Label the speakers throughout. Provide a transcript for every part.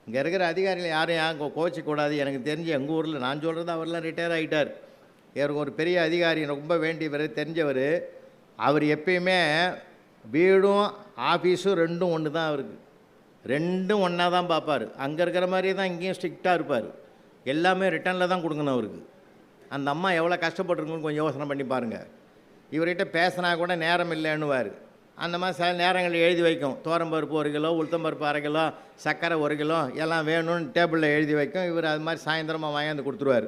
Speaker 1: இங்கே இருக்கிற அதிகாரிகள் யாரும் கோச்சிக்கூடாது. எனக்கு தெரிஞ்சு எங்கள் ஊரில் நான் சொல்கிறது அவர்லாம் ரிட்டையர் ஆகிட்டார். இவருக்கு ஒரு பெரிய அதிகாரி ரொம்ப வேண்டியவர், தெரிஞ்சவர். அவர் எப்பயுமே வீடும் ஆஃபீஸும் ரெண்டும் ஒன்று தான். அவருக்கு ரெண்டும் ஒன்றா தான் பார்ப்பார். அங்கே இருக்கிற மாதிரியே தான் இங்கேயும் ஸ்ட்ரிக்டாக இருப்பார். எல்லாமே ரிட்டனில் தான் கொடுக்கணும் அவருக்கு. அந்த அம்மா எவ்வளோ கஷ்டப்பட்டுருக்குன்னு கொஞ்சம் யோசனை பண்ணி பாருங்கள். இவர்கிட்ட பேசினா கூட நேரம் இல்லைன்னுவார். அந்த மாதிரி சில நேரங்களில் எழுதி வைக்கும். தோரம்பருப்பு 1 கிலோ, உளுத்தம்பருப்பு 1/2 கிலோ, சர்க்கரை 1 கிலோ எல்லாம் வேணும்னு டேபிளில் எழுதி வைக்கும். இவர் அது மாதிரி சாயந்தரமாக வாங்கி கொடுத்துருவார்.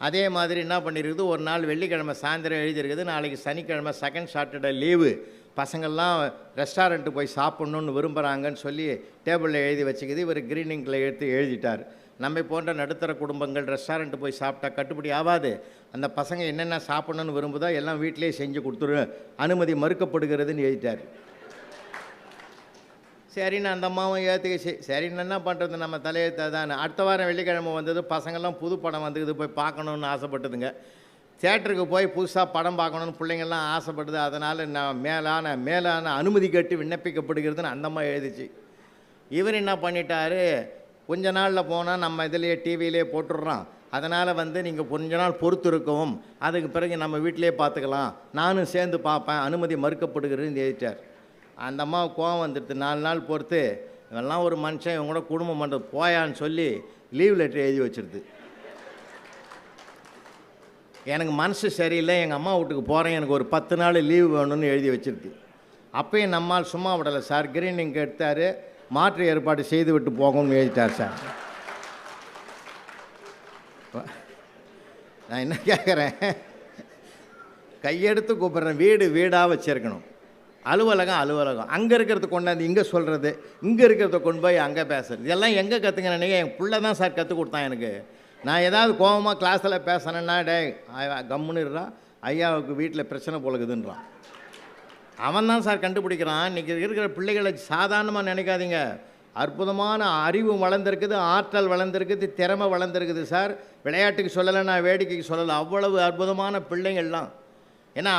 Speaker 1: அதே மாதிரி என்ன பண்ணியிருக்குது, ஒரு நாள் வெள்ளிக்கிழமை சாயந்தரம் எழுதியிருக்குது, நாளைக்கு சனிக்கிழமை செகண்ட் சாட்டர்டே லீவு, பசங்கள்லாம் ரெஸ்டாரண்ட்டு போய் சாப்பிட்ணுன்னு விரும்புகிறாங்கன்னு சொல்லி டேபிளில் எழுதி வச்சுக்குது. இவர் க்ரீனிங்கில் எடுத்து எழுதிட்டார். நம்ம போன்ற நடுத்தர குடும்பங்கள் ரெஸ்டாரண்ட்டு போய் சாப்பிட்டா கட்டுப்படி ஆகாது. அந்த பசங்க என்னென்ன சாப்பிட்ணுன்னு விரும்புதோ எல்லாம் வீட்டிலே செஞ்சு கொடுத்துரு, அனுமதி மறுக்கப்படுகிறதுன்னு எழுதிட்டார். சரின்னு அந்த அம்மாவும் ஏற்றுக்குச்சு. சரின்னு என்ன பண்ணுறது, நம்ம தலையெழுத்தை தான். அடுத்த வாரம் வெள்ளிக்கிழமை வந்தது, பசங்கள்லாம் புது படம் வந்துக்குது, போய் பார்க்கணுன்னு ஆசைப்பட்டதுங்க. தியேட்டருக்கு போய் புதுசாக படம் பார்க்கணுன்னு பிள்ளைங்கள்லாம் ஆசைப்பட்டது. அதனால் நான் மேலான அனுமதி கேட்டு விண்ணப்பிக்கப்படுகிறதுன்னு அந்த அம்மா எழுதிச்சு. இவர் என்ன பண்ணிட்டார், கொஞ்ச நாளில் போனால் நம்ம இதிலேயே டிவியிலே போட்டுடுறோம், அதனால் நீங்கள் கொஞ்ச நாள் பொறுத்து இருக்கவும், அதுக்கு பிறகு நம்ம வீட்டிலே பார்த்துக்கலாம், நானும் சேர்ந்து பார்ப்பேன், அனுமதி மறுக்கப்படுகிறதுன்னு எழுதிட்டார். அந்த அம்மாவுக்கு கோவம் வந்துடுது. 4 நாள் பொறுத்து, இவெல்லாம் ஒரு மனுஷன், இவங்க கூட குடும்பம் பண்ணுறது போயான்னு சொல்லி லீவ் லெட்டர் எழுதி வச்சிருது. எனக்கு மனசு சரியில்லை, எங்கள் அம்மா வீட்டுக்கு போகிறேன், எனக்கு ஒரு 10 நாள் லீவு வேணும்னு எழுதி வச்சிருக்கு. அப்போயும் நம்மால் சும்மா விடலை சார், க்ரீனிங் எடுத்தார், மாற்று ஏற்பாடு செய்து விட்டு போகணும்னு எழுதிட்டார் சார். நான் என்ன கேட்குறேன், கையெடுத்து கூப்பிட்றேன், வீடு வீடாக வச்சுருக்கணும், அலுவலகம் அங்கே இருக்கிறத கொண்டாந்து இங்கே சொல்கிறது, இங்கே இருக்கிறத கொண்டு போய் அங்கே பேசுகிறது, இதெல்லாம் எங்கே கற்றுக்கிறேன்? என் பிள்ளை தான் சார் கற்றுக் கொடுத்தான் எனக்கு. நான் ஏதாவது கோபமாக கிளாஸில் பேசுனேன்னா, கம்முன்னு இருறான், ஐயாவுக்கு வீட்டில் பிரச்சனை போலகுதுன்றான். அவன் தான் சார் கண்டுபிடிக்கிறான். இன்றைக்கி இருக்கிற பிள்ளைகளை சாதாரணமாக நினைக்காதீங்க. அற்புதமான அறிவு வளர்ந்துருக்குது, ஆற்றல் வளர்ந்துருக்குது, திறமை வளர்ந்துருக்குது சார். விளையாட்டுக்கு சொல்லலை, நான் வேடிக்கைக்கு சொல்லலை, அவ்வளவு அற்புதமான பிள்ளைங்கள்லாம். ஏன்னா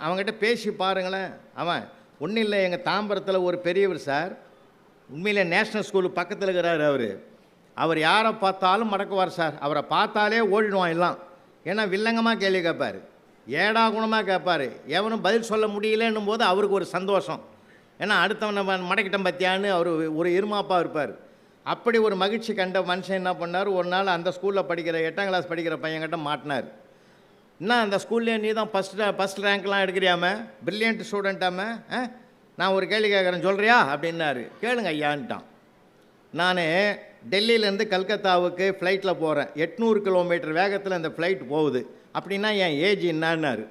Speaker 1: அவங்ககிட்ட பேசி பாருங்களேன். அவன் ஒன்றும் இல்லை, எங்கள் தாம்பரத்தில் ஒரு பெரியவர் சார், உண்மையிலே நேஷ்னல் ஸ்கூலு பக்கத்தில் இருக்கிறார். அவர் யாரை பார்த்தாலும் மடக்குவார் சார். அவரை பார்த்தாலே ஓடிடுவான் எல்லாம். ஏன்னா வில்லங்கமாக கேள்வி கேட்பார், ஏடா குணமாக கேட்பார். எவனும் பதில் சொல்ல முடியலன்னும் போது அவருக்கு ஒரு சந்தோஷம். ஏன்னா அடுத்தவனை மடக்கிட்டம் பற்றியான்னு அவர் ஒரு இருமாப்பாக இருப்பார். அப்படி ஒரு மகிழ்ச்சி கண்ட மனுஷன் என்ன பண்ணார், ஒரு நாள் அந்த ஸ்கூலில் படிக்கிற 8ஆம் கிளாஸ் படிக்கிற பையன்கிட்ட மாட்டினார். என்ன அந்த ஸ்கூல்லேயே நீ தான் ஃபஸ்ட் ரேங்க்லாம் எடுக்கிறியாம, பிரில்லியன்ட் ஸ்டூடெண்ட்டாம, நான் ஒரு கேள்வி கேட்குறேன் சொல்கிறியா அப்படின்னாரு. கேளுங்க ஐயான்ட்டான். நான் டெல்லியிலேருந்து கல்கத்தாவுக்கு ஃப்ளைட்டில் போகிறேன், 800 கிலோமீட்டர் வேகத்தில் அந்த ஃப்ளைட் போகுது, அப்படின்னா என் ஏஜ் என்னான்னாரு.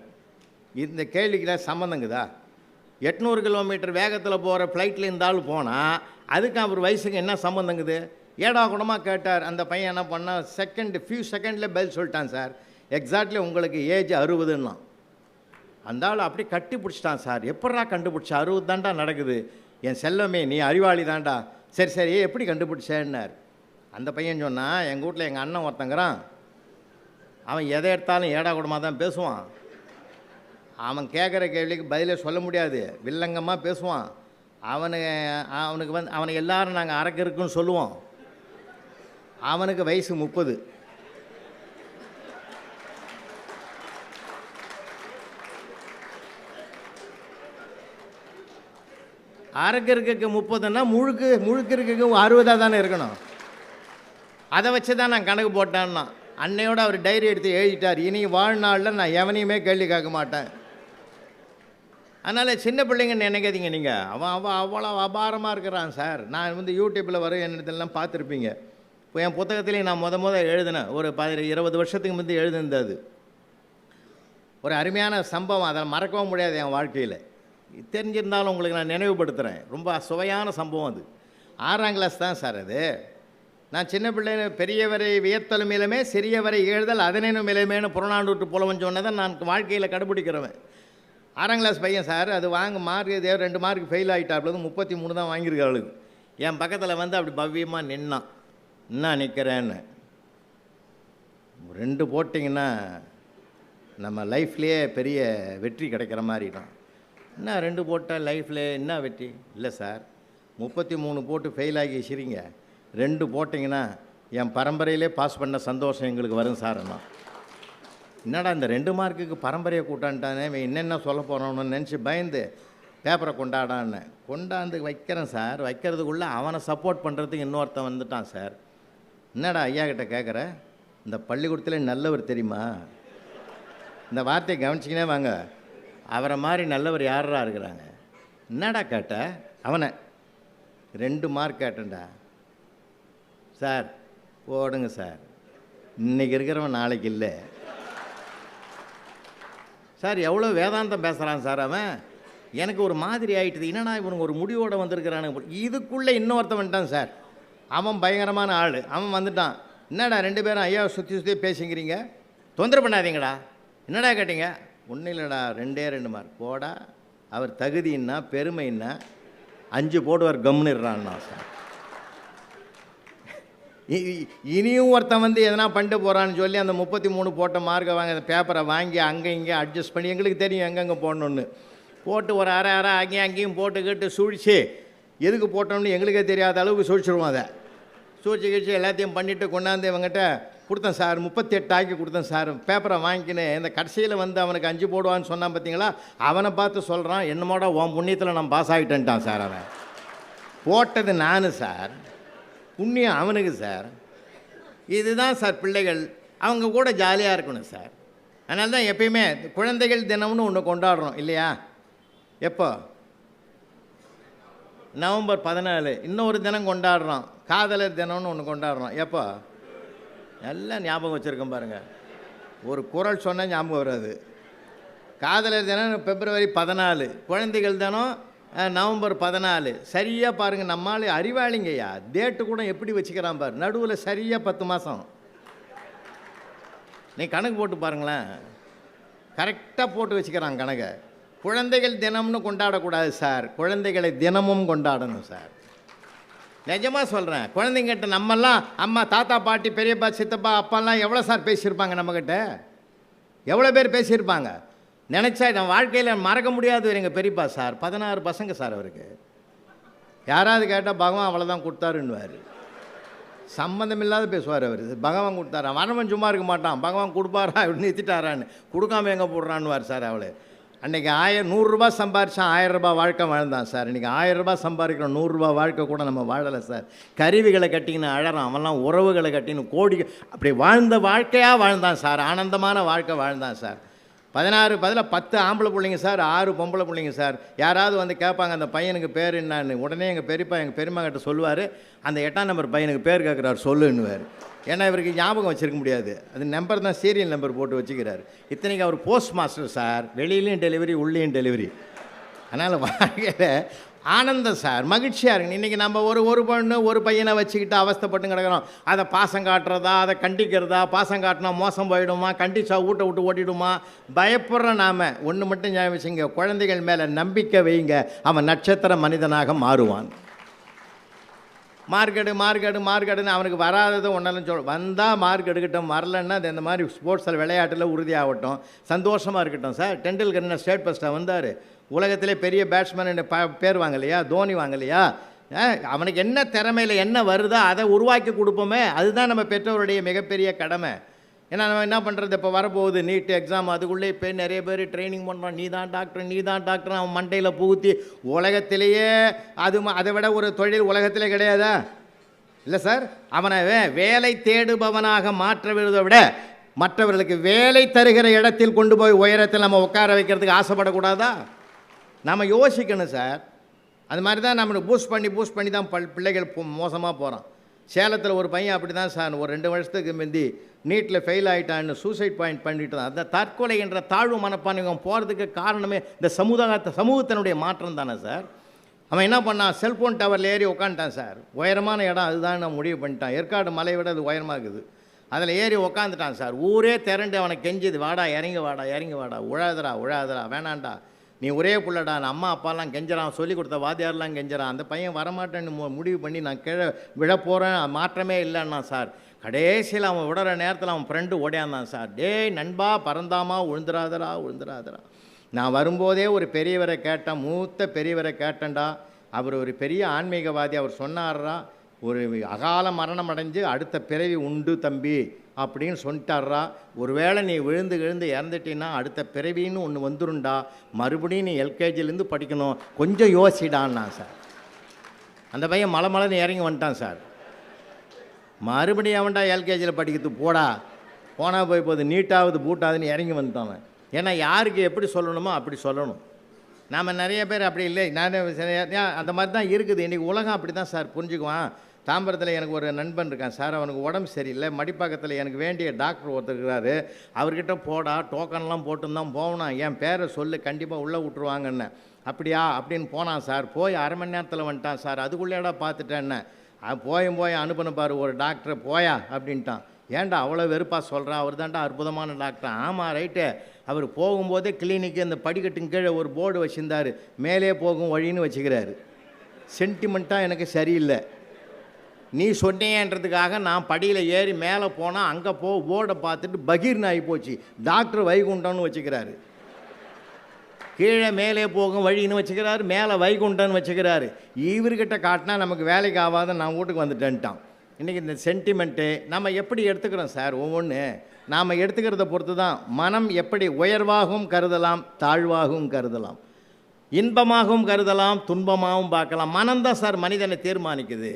Speaker 1: இந்த கேள்விக்கு சம்மந்தங்குதா? 800 கிலோமீட்டர் வேகத்தில் போகிற ஃப்ளைட்டில் இருந்தாலும் போனால் அதுக்கு அவர் வயசுக்கு என்ன சம்மந்தங்குது? ஏடா குணமாக கேட்டார். அந்த பையன் என்ன பண்ணால் ஃபியூ செகண்டில் பதில் சொல்லிட்டான் சார். எக்ஸாக்ட்லி உங்களுக்கு ஏஜ் 60ன்னா. அந்த ஆள் அப்படி கட்டி பிடிச்சிட்டான் சார். எப்படா கண்டுபிடிச்சா? 60 தாண்டா நடக்குது. என் செல்லமே நீ அறிவாளி தாண்டா. சரி எப்படி கண்டுபிடிச்சேன்னார். அந்த பையன் சொன்னால், எங்கள் வீட்டில் எங்கள் அண்ணன் ஒருத்தங்கிறான், அவன் எதை எடுத்தாலும் ஏடா கூடமாக தான் பேசுவான். அவன் கேட்குற கேள்விக்கு பதிலே சொல்ல முடியாது, வில்லங்கமாக பேசுவான். அவனுக்கு அவனை எல்லாரும் நாங்கள் அரக்கு இருக்குன்னு சொல்லுவோம். அவனுக்கு வயசு 30. அரக்கருக்கு 30ன்னா முழுக்க இருக்கு 60 தானே இருக்கணும். அதை வச்சு தான் நான் கணக்கு போட்டேன்னா. அன்னையோடு அவர் டைரி எடுத்து எழுதிட்டார், இனி வாழ்நாளில் நான் எவனையுமே கேள்வி கேட்க மாட்டேன். அதனால் சின்ன பிள்ளைங்கன்னு நினைக்காதீங்க நீங்கள். அவன் அவ்வளோ அபாரமாக இருக்கிறான் சார். நான் யூடியூப்பில் வர என்னதெல்லாம் பார்த்துருப்பீங்க. இப்போ என் புத்தகத்துலேயும் நான் முத எழுதினேன், ஒரு 20 வருஷத்துக்கு முந்தைய எழுதினது. ஒரு அருமையான சம்பவம், அதை மறக்கவும் முடியாது என் வாழ்க்கையில். தெரிஞ்சிருந்தாலும் உங்களுக்கு நான் நினைவுபடுத்துகிறேன். ரொம்ப சுவையான சம்பவம் அது. 6ஆம் கிளாஸ் தான் சார் அது. நான் சின்ன பிள்ளை, பெரியவரை வியத்தலும் இளமே சிறியவரை இகழ்தல் அதனேனும் இளமேன்னு புறநானூற்று புலவன் சொன்னதை நான் வாழ்க்கையில் கடைபிடிக்கிறவன். 6ஆம் கிளாஸ் பையன் சார். அது மார்க் 2 மார்க் ஃபெயில் ஆகிட்டாப்புல, 33 தான் வாங்கியிருக்க ஆளுக்கு. என் பக்கத்தில் வந்து அப்படி பவ்யமாக நின்னான். என்ன நிற்கிறேன்னு, 2 போட்டிங்கன்னா நம்ம லைஃப்லேயே பெரிய வெற்றி கிடைக்கிற மாதிரி தான். என்ன 2 போட்டால் லைஃப்பில் என்ன வெற்றி? இல்லை சார், 33 போட்டு ஃபெயில் ஆகி சரிங்க, 2 போட்டிங்கன்னா என் பரம்பரையிலே பாஸ் பண்ண சந்தோஷம் எங்களுக்கு வரும் சார். என்னடா இந்த 2 மார்க்குக்கு பரம்பரையை கூட்டான்ட்டானே, இவன் என்னென்ன சொல்ல போகிறான்னு நினச்சி பயந்து பேப்பரை கொண்டாடான்னு கொண்டாந்து வைக்கிறேன் சார். வைக்கிறதுக்குள்ளே அவனை சப்போர்ட் பண்ணுறதுக்கு இன்னொருத்தன் வந்துட்டான் சார். என்னடா ஐயா கிட்ட கேட்குற, இந்த பள்ளிக்கூடத்தில் நல்லவர் தெரியுமா? இந்த வார்த்தையை கவனிச்சிக்கினே வாங்க. அவரை மாதிரி நல்லவர் யாரா இருக்கிறாங்க? என்னடா கேட்ட? அவனை 2 மார்க் கேட்டேன்டா சார். போடுங்க சார், இன்றைக்கி இருக்கிறவன் நாளைக்கு இல்லை சார். எவ்வளோ வேதாந்தம் பேசுகிறான் சார் அவன். எனக்கு ஒரு மாதிரி ஆகிட்டுது. என்னடா இவனுக்கு ஒரு முடிவோடு வந்திருக்கிறானு. இதுக்குள்ளே இன்னொருத்தன் வந்துட்டான் சார். அவன் பயங்கரமான ஆள். அவன் வந்துட்டான். என்னடா 2 பேரும் ஐயாவை சுற்றி பேசிக்கிறீங்க, தொந்தரவு பண்ணாதீங்கடா. என்னடா கேட்டீங்க? ஒன்றும் இல்லைடா, 2 மார்க். போடா, அவர் தகுதின்னா பெருமைன்னா 5 போடுவார், கம்னுறான்னா சார். இனியும் ஒருத்தன் வந்து எதனா பண்ணிட்டு போகிறான்னு சொல்லி அந்த 33 போட்ட மார்க்கை வாங்கி அந்த பேப்பரை வாங்கி அங்கே இங்கே அட்ஜஸ்ட் பண்ணி, எங்களுக்கு தெரியும் எங்கெங்கே போடணுன்னு, போட்டு ஒரு அரை அங்கேயும் போட்டுக்கிட்டு சுழிச்சு எதுக்கு போட்டோம்னு எங்களுக்கே தெரியாத அளவுக்கு சுழிச்சிடுவோம். அதை சூழ்ச்சி கழிச்சு எல்லாத்தையும் பண்ணிவிட்டு கொண்டாந்து இவங்ககிட்ட கொடுத்தேன் சார். 38 ஆக்கி கொடுத்தேன் சார். பேப்பரை வாங்கிக்கினேன். இந்த கடைசியில் வந்து அவனுக்கு 5 போடுவான்னு சொன்னான் பார்த்தீங்களா, அவனை பார்த்து சொல்கிறான், என்னமோட உன் புண்ணியத்தில் நான் பாஸ் ஆகிட்டேன்ட்டான் சார். அவன் போட்டது நான் சார், புண்ணியம் அவனுக்கு சார். இதுதான் சார் பிள்ளைகள். அவங்க கூட ஜாலியாக இருக்கணும் சார். அதனால தான் எப்பயுமே குழந்தைகள் தினம்னு ஒன்று கொண்டாடுறோம் இல்லையா? எப்போ? நவம்பர் 14. இன்னொரு தினம் கொண்டாடுறோம், காதலர் தினம்னு ஒன்று கொண்டாடுறோம். எப்போ? எல்லாம் ஞாபகம் வச்சுருக்கோம் பாருங்கள். ஒரு குறள் சொன்னால் ஞாபகம் வராது. காதலர் தினம் பிப்ரவரி 14, குழந்தைகள் தினம் நவம்பர் 14. சரியாக பாருங்கள், நம்மளால் அறிவாளிங்கய்யா. டேட்டு கூட எப்படி வச்சுக்கிறான் பாரு, நடுவில் சரியாக 10 மாதம். நீ கணக்கு போட்டு பாருங்களேன், கரெக்டாக போட்டு வச்சுக்கிறான் கணக்கை. குழந்தைகள் தினம்னு கொண்டாடக்கூடாது சார், குழந்தைகளை தினமும் கொண்டாடணும் சார். நிஜமாக சொல்கிறேன். குழந்தைங்கிட்ட நம்மெல்லாம் அம்மா தாத்தா பாட்டி பெரியப்பா சித்தப்பா அப்பாலாம் எவ்வளோ சார் பேசியிருப்பாங்க நம்மக்கிட்ட? எவ்வளோ பேர் பேசியிருப்பாங்க? நினச்சா நம்ம வாழ்க்கையில் மறக்க முடியாது. எங்கள் பெரியப்பா சார் 16 பசங்க சார். அவருக்கு யாராவது கேட்டால் பகவான் அவ்வளோதான் கொடுத்தாருன்னுவார். சம்மந்தம் இல்லாத பேசுவார் அவர். பகவான் கொடுத்தாரா, வரவன் சும்மா இருக்க மாட்டான், பகவான் கொடுப்பாரா இப்படி நிறுத்திட்டாரான்னு, கொடுக்காம எங்கே போடுறான்னுவார் சார். அவளை அன்றைக்கி 100 ரூபா சம்பாரித்தான் 1000 ரூபாய் வாழ்க்கை வாழ்ந்தான் சார். இன்றைக்கி 1000 ரூபாய் சம்பாதிக்கிறோம், 100 ரூபா வாழ்க்கை கூட நம்ம வாழலை சார். கருவிகளை கட்டின்னு அழறான், அவன்லாம் உறவுகளை கட்டின்னு கோடி அப்படி வாழ்ந்த வாழ்க்கையாக வாழ்ந்தான் சார். ஆனந்தமான வாழ்க்கை வாழ்ந்தான் சார். 16 பதில் 10 ஆம்பளை பிள்ளைங்க சார், 6 பொம்பளை பிள்ளைங்க சார். யாராவது வந்து கேட்பாங்க அந்த பையனுக்கு பேர் என்னான்னு, உடனே எங்கள் பெரியப்பா எங்கள் பெரியம்மா கிட்ட சொல்லுவார், அந்த 8ஆம் நம்பர் பையனுக்கு பேர் கேட்குறாரு சொல்லுன்னுவார். ஏன்னா இவருக்கு ஞாபகம் வச்சுருக்க முடியாது, அது நம்பர் தான் சீரியல் நம்பர் போட்டு வச்சுக்கிறார். இத்தனைக்கு அவர் போஸ்ட் மாஸ்டர் சார், வெளியிலையும் டெலிவரி உள்ளேயும் டெலிவரி. அதனால் வாழ்க்கையில் ஆனந்தம் சார், மகிழ்ச்சியாக இருக்குங்க. இன்றைக்கி நம்ம ஒரு பொண்ணு ஒரு பையனை வச்சுக்கிட்டு அவஸ்தைப்பட்டு கிடக்கிறோம். அதை பாசம் காட்டுறதா, அதை கண்டிக்கிறதா, பாசம் காட்டினா மோசம் போயிடுமா, கண்டிச்சா வீட்டை விட்டு ஓட்டிடுமா, பயப்படுறோம். நாம் ஒன்று மட்டும் ஞாபகம் வச்சுங்க, குழந்தைகள் மேலே நம்பிக்கை வைங்க, அவன் நட்சத்திர மனிதனாக மாறுவான். மார்க்கெடுன்னு அவனுக்கு வராதது ஒன்றாலும் வந்தால் மார்க் எடுக்கட்டும், வரலன்னா அது இந்த மாதிரி ஸ்போர்ட்ஸில் விளையாட்டில் உறுதியாகட்டும், சந்தோஷமாக இருக்கட்டும் சார். டெண்டுல்கர் என்ன ஸ்டேட் ஃபஸ்ட்டாக வந்தார், உலகத்திலே பெரிய பேட்ஸ்மேன் பேர் வாங்கலையா, தோனி வாங்கலையா? அவனுக்கு என்ன திறமையில் என்ன வருதோ அதை உருவாக்கி கொடுப்போமே, அதுதான் நம்ம பெற்றோருடைய மிகப்பெரிய கடமை. ஏன்னா நம்ம என்ன பண்ணுறது, இப்போ வரப்போகுது நீட் எக்ஸாம், அதுக்குள்ளே இப்போ நிறைய பேர் ட்ரைனிங் பண்ணுறான், நீ தான் டாக்டர் அவன் மண்டையில் புகுத்தி உலகத்திலேயே அதை விட ஒரு தொழில் உலகத்திலே கிடையாதா? இல்லை சார். அவனை வேலை தேடுபவனாக மாற்றுவதை விட மற்றவர்களுக்கு வேலை தருகிற இடத்தில் கொண்டு போய் உயரத்தில் நம்ம உட்கார வைக்கிறதுக்கு ஆசைப்படக்கூடாதா? நம்ம யோசிக்கணும் சார். அது மாதிரி தான் நம்மளுக்கு பூஸ்ட் பண்ணி தான் பிள்ளைகள் மோசமாக போகிறான். சேலத்தில் ஒரு பையன் அப்படி தான் சார், ஒரு 2 வருஷத்துக்கு முந்தி நீட்டில் ஃபெயில் ஆகிட்டான்னு சூசைட் பாயிண்ட் பண்ணிட்டு தான். அந்த தற்கொலை என்ற தாழ்வு மனப்பான்மை போகிறதுக்கு காரணமே இந்த சமூகத்தினுடைய மாற்றம் தானே சார். அவன் என்ன பண்ணான், செல்ஃபோன் டவரில் ஏறி உட்காந்துட்டான் சார். உயரமான இடம் அதுதான் நான் முடிவு பண்ணிட்டான். ஏற்காடு மலையை விட அது உயரமாகுது. அதில் ஏறி உக்காந்துட்டான் சார். ஊரே திரண்டு அவனை கெஞ்சுது, வாடா இறங்கி வாடா, உழாதரா வேணாண்டா, நீ ஒரே புள்ளடா. நான் அம்மா அப்பாலாம் கெஞ்சுறான், சொல்லி கொடுத்த வாத்தியாரெலாம் கெஞ்சுறான். அந்த பையன் வரமாட்டேன்னு முடிவு பண்ணி நான் கீழே விழ போகிறேன், மாற்றமே இல்லைன்னா சார். கடைசியில் அவன் விடுற நேரத்தில் அவன் ஃப்ரெண்டு ஓடியாந்தான் சார். டேய் நண்பா, பறந்தாமா, உழுந்துராதரா. நான் வரும்போதே ஒரு பெரியவரை கேட்டேன், மூத்த பெரியவரை கேட்டேன்டா. அவர் ஒரு பெரிய ஆன்மீகவாதி. அவர் சொன்னார்ரா, ஒரு அகால மரணம் அடைஞ்சு அடுத்த பிறவி உண்டு தம்பி அப்படின்னு சொல்லிட்டாரா. ஒருவேளை நீ விழுந்து இறந்துட்டீன்னா அடுத்த பிறவின்னு ஒன்று வந்துருண்டா, மறுபடியும் நீ எல்கேஜிலேருந்து படிக்கணும், கொஞ்சம் யோசிடான்னா சார். அந்த பையன் மலைன்னு இறங்கி வந்துட்டான் சார். மறுபடியும் அவன்டா எல்கேஜியில் படிக்கிறது போடா, போனால் போய் போகுது, நீட்டாவது பூட்டாதுன்னு இறங்கி வந்துட்டான். ஏன்னா யாருக்கு எப்படி சொல்லணுமோ அப்படி சொல்லணும். நாம் நிறைய பேர் அப்படி இல்லை, நான் அந்த மாதிரி தான் இருக்குது இன்றைக்கி உலகம். அப்படி தான் சார் புரிஞ்சுக்குவான். தாம்பரத்தில் எனக்கு ஒரு நண்பன் இருக்கான் சார், அவனுக்கு உடம்பு சரியில்லை, மடிப்பாக்கத்தில் எனக்கு வேண்டிய டாக்டர் ஒருத்தர் இருக்கிறாரு, அவர்கிட்ட போடா டோக்கன்லாம் போட்டுருந்தான் போகணும், என் பேரை சொல்லு கண்டிப்பாக உள்ளே விட்ருவாங்கன்னு. அப்படியா அப்படின்னு போனான் சார். போய் அரை மணி நேரத்தில் வந்துட்டான் சார். அதுக்குள்ளேடா பார்த்துட்டேன்னு போய் அனுப்பின பாரு ஒரு டாக்டரை போயா அப்படின்ட்டான். ஏன்டா அவ்வளோ வெறுப்பாக சொல்கிறான், அவர் தான்டா அற்புதமான டாக்டர். ஆமாம் ரைட்டு. அவர் போகும்போதே கிளினிக்கு அந்த படிக்கட்டுங்க கீழே ஒரு போர்டு வச்சுருந்தார், மேலே போகும் வழின்னு வச்சுக்கிறாரு. சென்டிமெண்ட்டாக எனக்கு சரியில்லை. நீ சொன்னேன்றதுக்காக நான் படியில் ஏறி மேலே போனால் அங்கே போர்டை பார்த்துட்டு பகீர்னு ஆகி போச்சு. டாக்டர் வைகுண்டம்னு வச்சுக்கிறாரு, கீழே மேலே போகும் வழின்னு வச்சுக்கிறாரு, மேலே வைகுண்டம்னு வச்சுக்கிறாரு. இவர்கிட்ட காட்டினா நமக்கு வேலைக்கு ஆகாத நான் வீட்டுக்கு வந்துட்டேன்ட்டான். இன்றைக்கி இந்த சென்டிமெண்ட்டு நம்ம எப்படி எடுத்துக்கிறோம் சார், ஒவ்வொன்று நாம் எடுத்துக்கிறத பொறுத்து தான். மனம் எப்படி உயர்வாகவும் கருதலாம், தாழ்வாகவும் கருதலாம், இன்பமாகவும் கருதலாம், துன்பமாகவும் பார்க்கலாம். மனம்தான் சார் மனிதனை தீர்மானிக்குது.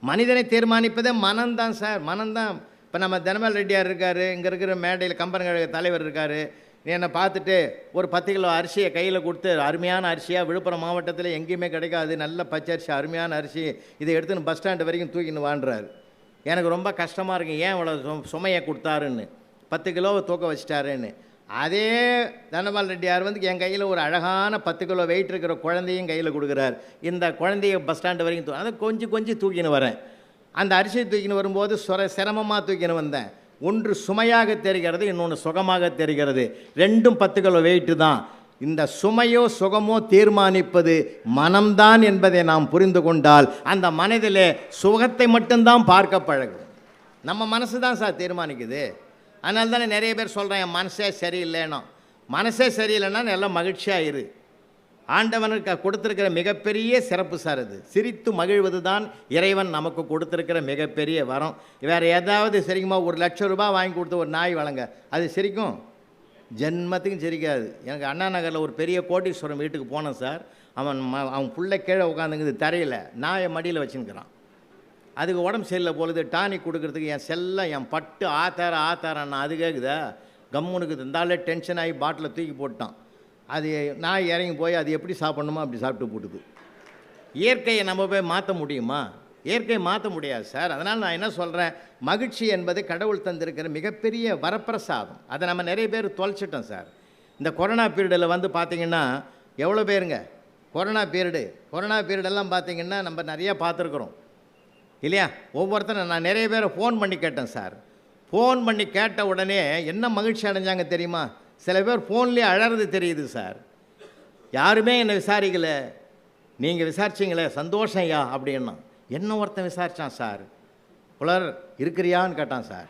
Speaker 1: மனிதனை தீர்மானிப்பதே மனம்தான் சார், மனம்தான். இப்போ நம்ம தனபால் ரெட்டியார் இருக்கார், இங்கே இருக்கிற மேடையில் கம்பன் கழக தலைவர் இருக்கார். என்னை பார்த்துட்டு ஒரு 10 கிலோ அரிசியை கையில் கொடுத்து, அருமையான அரிசியாக, விழுப்புரம் மாவட்டத்தில் எங்கேயுமே கிடைக்காது, நல்ல பச்சை அரிசி, அருமையான அரிசி, இதை எடுத்துன்னு பஸ் ஸ்டாண்டு வரைக்கும் தூக்கின்னு வாண்டுறாரு. எனக்கு ரொம்ப கஷ்டமாக இருக்கு, ஏன் இவ்வளோ சுமையை கொடுத்தாருன்னு, 10 கிலோவை தூக்க வச்சிட்டாருன்னு. அதே தனபால் ரெட்டியார் என் கையில் ஒரு அழகான 10 கிலோ வெயிட் இருக்கிற குழந்தையும் கையில் கொடுக்குறார். இந்த குழந்தைய பஸ் ஸ்டாண்டு வரைக்கும் அதை கொஞ்சம் தூக்கின்னு வரேன். அந்த அரிசியை தூக்கின்னு வரும்போது சிரமமாக தூக்கின்னு வந்தேன். ஒன்று சுமையாக தெரிகிறது, இன்னொன்று சுகமாக தெரிகிறது. ரெண்டும் 10 கிலோ வெயிட்டு தான். இந்த சுமையோ சுகமோ தீர்மானிப்பது மனம்தான் என்பதை நாம் புரிந்து கொண்டால் அந்த மனதிலே சுகத்தை மட்டும்தான் பார்க்க பழகும். நம்ம மனசு தான் சார் தீர்மானிக்குது. அதனால தானே நிறைய பேர் சொல்கிறேன், என் மனசே சரியில்லைன்னா. மனசே சரியில்லைன்னா எல்லாம் மகிழ்ச்சியாக இரு. ஆண்டவனுக்கு கொடுத்துருக்கிற மிகப்பெரிய சிறப்பு சார் அது. சிரித்து மகிழ்வது தான் இறைவன் நமக்கு கொடுத்துருக்கிற மிகப்பெரிய வரம். வேறு ஏதாவது சரிக்குமா, 1,00,000 ரூபாய் வாங்கி கொடுத்து ஒரு நாய் வளங்க, அது சிரிக்கும்? ஜென்மத்துக்கும் சிரிக்காது. எனக்கு அண்ணா நகரில் ஒரு பெரிய கோட்டீஸ்வரம் வீட்டுக்கு போனேன் சார். அவன் பிள்ளை கீழே உட்காந்துங்குது தரையில், நாயை மடியில் வச்சுருக்கிறான். அதுக்கு உடம்பு சரியில்லை பொழுது டானிக் கொடுக்குறதுக்கு என் செல்லம் என் பட்டு ஆத்தாரண்ணா அது கேட்குதா, கம்முனுக்கு இருந்தாலே டென்ஷன் ஆகி பாட்டில் தூக்கி போட்டான். அது நான் இறங்கி போய் அது எப்படி சாப்பிட்ணுமோ அப்படி சாப்பிட்டு போட்டுது. இயற்கையை நம்ம போய் மாற்ற முடியுமா? இயற்கையை மாற்ற முடியாது சார். அதனால் நான் என்ன சொல்கிறேன், மகிழ்ச்சி என்பது கடவுள் தந்திருக்கிற மிகப்பெரிய வரப்பிரசாதம். அதை நம்ம நிறைய பேர் தொலைச்சிட்டோம் சார். இந்த கொரோனா பீரியடில் பார்த்திங்கன்னா எவ்வளோ பேருங்க கொரோனா பீரியடெல்லாம் பார்த்திங்கன்னா நம்ம நிறையா பார்த்துருக்குறோம் இல்லையா? ஒவ்வொருத்தரும் நான் நிறைய பேரை ஃபோன் பண்ணி கேட்டேன் சார். ஃபோன் பண்ணி கேட்ட உடனே என்ன மகிழ்ச்சி அடைஞ்சாங்க தெரியுமா? சில பேர் ஃபோன்லேயே அழறது தெரியுது சார். யாருமே என்னை விசாரிக்கலை, நீங்கள் விசாரிச்சிங்களே சந்தோஷம் ஐயா அப்படின்னா. என்ன ஒருத்தன் விசாரித்தான் சார், புலர் இருக்கிறியான்னு கேட்டான் சார்.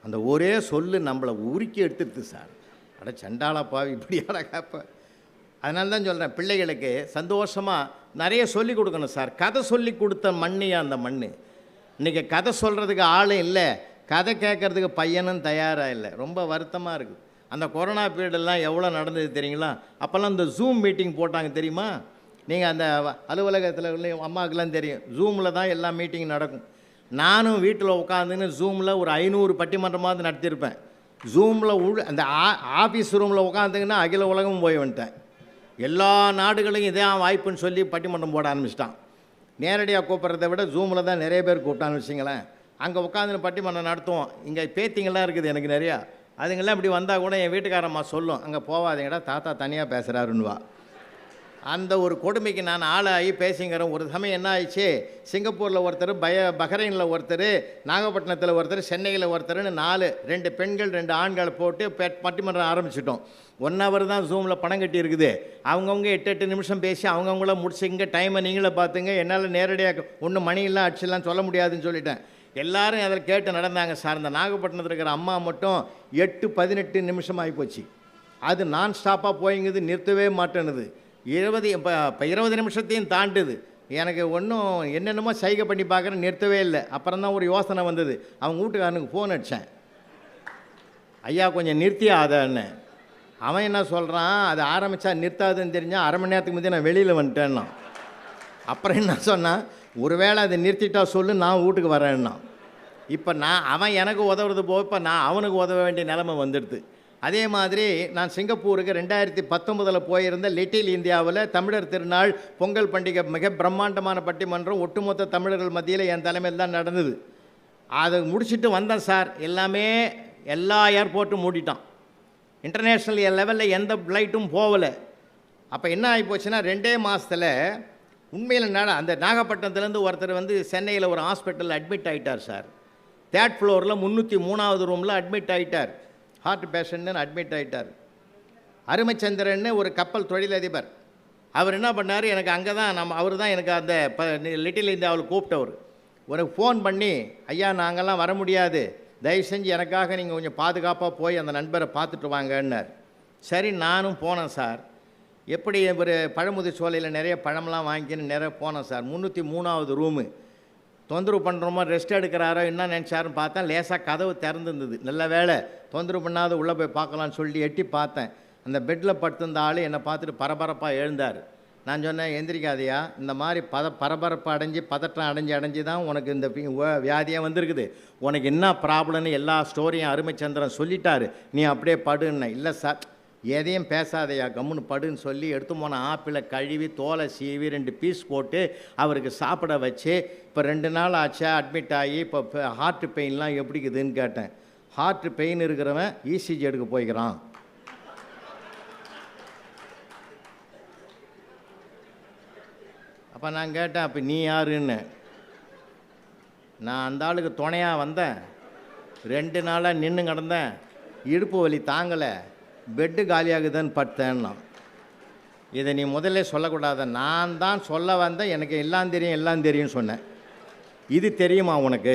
Speaker 1: அந்த ஒரே சொல்லு நம்மளை உருக்கி எடுத்துடுது சார். அட சண்டாளா பாவி இப்படியாடா கேப்ப. அதனால தான் சொல்கிறேன், பிள்ளைகளுக்கு சந்தோஷமாக நிறைய சொல்லி கொடுக்கணும் சார். கதை சொல்லி கொடுத்த மண்ணியா அந்த மண். இன்றைக்கி கதை சொல்கிறதுக்கு ஆளும் இல்லை, கதை கேட்குறதுக்கு பையனும் தயாராக இல்லை. ரொம்ப வருத்தமாக இருக்குது. அந்த கொரோனா பீரியடெல்லாம் எவ்வளோ நடந்தது தெரியுங்களா? அப்போல்லாம் இந்த ஜூம் மீட்டிங் போட்டாங்க தெரியுமா? நீங்கள் அந்த அலுவலகத்தில் அம்மாவுக்கெல்லாம் தெரியும், ஜூமில் தான் எல்லா மீட்டிங் நடக்கும். நானும் வீட்டில் உட்காந்துன்னு ஜூமில் ஒரு 500 பட்டிமன்றமாவது நடத்தியிருப்பேன். ஜூமில் அந்த ஆஃபீஸ் ரூமில் உட்காந்துங்கன்னா அகில உலகமும் போய் வந்துட்டேன். எல்லா நாடுகளையும் இதே வாய்ப்புன்னு சொல்லி பட்டிமன்றம் போட ஆரம்பிச்சிட்டான். நேரடியாக கூப்பிட்றத விட ஜூமில் தான் நிறைய பேர் கூப்பிட்டான்னு வச்சிங்களேன். அங்கே உட்காந்துன்னு பட்டிமன்றம் நடத்துவோம். இங்கே பேத்திங்கெல்லாம் இருக்குது எனக்கு நிறையா. அதுங்கெல்லாம் இப்படி வந்தால் கூட என் வீட்டுக்காரம்மா சொல்லும், அங்கே போவாதீங்கடா தாத்தா தனியாக பேசுகிறாருன்னுவா. அந்த ஒரு கொடுமைக்கு நான் ஆளாகி பேசிங்கிறேன். ஒரு சமயம் என்ன ஆயிடுச்சு, சிங்கப்பூரில் ஒருத்தர், பஹ்ரைனில் ஒருத்தர், நாகப்பட்டினத்தில் ஒருத்தர், சென்னையில் ஒருத்தர்னு 2 பெண்கள் 2 ஆண்களை போட்டு பட்டிமன்றம் ஆரம்பிச்சிட்டோம். 1 ஹவர் தான் ஜூமில் பணம் கட்டி இருக்குது. அவங்கவுங்க 8 நிமிஷம் பேசி அவங்கவுங்கள முடிச்சுங்க, டைமை நீங்களே பார்த்துங்க, என்னால் நேரடியாக ஒன்றும் மணியெல்லாம் அடிச்செல்லாம் சொல்ல முடியாதுன்னு சொல்லிட்டேன். எல்லாரும் அதில் கேட்டு நடந்தாங்க சார். இந்த நாகப்பட்டினத்தில் இருக்கிற அம்மா மட்டும் 8-18 நிமிஷம் ஆகிப்போச்சு. அது நான் ஸ்டாப்பாக போய்ங்குது, நிறுத்தவே மாட்டேனுது. இப்போ 20 நிமிஷத்தையும் தாண்டுது. எனக்கு ஒன்றும் என்னென்னமோ சைகை பண்ணி பார்க்குறேன், நிறுத்தவே இல்லை. அப்புறம் தான் ஒரு யோசனை வந்தது. அவங்க வீட்டுக்காரனுக்கு ஃபோன் அடித்தேன், ஐயா கொஞ்சம் நிறுத்தியா அதன்னு. அவன் என்ன சொல்கிறான், அது ஆரம்பித்தா நிறுத்தாதுன்னு தெரிஞ்சால் அரை மணி நேரத்துக்கு முந்தைய நான் வெளியில் வந்துட்டேன்னா. அப்புறம் என்ன சொன்னான், ஒருவேளை அதை நிறுத்திட்டா சொல்லு, நான் வீட்டுக்கு வரேன்னா. இப்போ அவன் எனக்கு உதவுறது போக இப்போ நான் அவனுக்கு உதவ வேண்டிய நிலைமை வந்துடுது. அதே மாதிரி நான் சிங்கப்பூருக்கு 2019 போயிருந்த லிட்டில் இந்தியாவில் தமிழர் திருநாள் பொங்கல் பண்டிகை மிக பிரம்மாண்டமான பட்டிமன்றம் ஒட்டுமொத்த தமிழர்கள் மத்தியில் என் தலைமையில் தான் நடந்தது. அதை முடிச்சுட்டு வந்தேன் சார். எல்லா ஏர்போர்ட்டும் மூடிட்டான். இன்டர்நேஷ்னல் லெவலில் எந்த ஃப்ளைட்டும் போகலை. அப்போ என்ன ஆகி போச்சுன்னா 2 மாதத்தில் உண்மையில் அந்த நாகப்பட்டினத்துலேருந்து ஒருத்தர் சென்னையில் ஒரு ஹாஸ்பிட்டலில் அட்மிட் ஆகிட்டார் சார். 3rd ஃப்ளோரில் 303வது ரூமில் அட்மிட் ஆகிட்டார். ஹார்ட் பேஷண்ட்னு அட்மிட் ஆகிட்டார். அருமைச்சந்திரன்னு ஒரு கப்பல் தொழிலதிபர். அவர் என்ன பண்ணார், எனக்கு அங்கே தான் அவர் தான் எனக்கு அந்த லிட்டில் இந்தியாவில் கூப்பிட்டவர். ஒரு ஃபோன் பண்ணி, ஐயா நாங்கள்லாம் வர முடியாது, தயவு செஞ்சு எனக்காக நீங்கள் கொஞ்சம் பாதுகாப்பாக போய் அந்த நண்பரை பார்த்துட்டு வாங்கன்னார். சரி நானும் போனேன் சார். எப்படி ஒரு பழமுதி சோலையில் நிறைய பழம்லாம் வாங்கிக்கின்னு நிறைய போனேன் சார். 303வது ரூமு. தொந்தரவு பண்ணுறோமோ ரெஸ்ட் எடுக்கிறாரோ என்ன நினச்சாருன்னு பார்த்தேன். லேசாக கதவு திறந்துருந்தது. நல்ல வேலை தொந்தரவு பண்ணாத உள்ளே போய் பார்க்கலான்னு சொல்லி எட்டி பார்த்தேன். அந்த பெட்டில் படுத்திருந்த ஆள் என்னை பார்த்துட்டு பரபரப்பாக எழுந்தார். நான் சொன்னேன், எந்திரிக்காதையா, இந்த மாதிரி பரபரப்பு அடைஞ்சு பதற்றம் அடைஞ்சு தான் உனக்கு இந்த வியாதியாக வந்திருக்குது, உனக்கு என்ன ப்ராப்ளம்னு எல்லா ஸ்டோரியும் அருமைச்சந்திரன் சொல்லிட்டாரு, நீ அப்படியே படுன்னேன். இல்லை சார், எதையும் பேசாதையா, கம்முன்னு படுன்னு சொல்லி எடுத்து போன ஆப்பிளை கழுவி தோலை சீவி 2 பீஸ் போட்டு அவருக்கு சாப்பிட வச்சு, இப்போ 2 நாள் ஆச்சா அட்மிட் ஆகி இப்போ ஹார்ட் பெயின்லாம் எப்படிக்குதுன்னு கேட்டேன். ஹார்ட் பெயின் இருக்கிறவன் இசிஜி எடுக்க போய்க்கிறான். அப்போ நான் கேட்டேன், அப்போ நீ யாருன்னு. நான் அந்த ஆளுக்கு துணையாக வந்தேன், 2 நாளாக நின்று கிடந்தேன், இடுப்பு வலி தாங்கலை, பெட்டு காலியாகுதுன்னு படுத்தேன்னா. இதை நீ முதல்ல சொல்லக்கூடாத, நான் தான் சொல்ல வந்தேன், எனக்கு எல்லாம் தெரியும் சொன்னேன். இது தெரியுமா உனக்கு?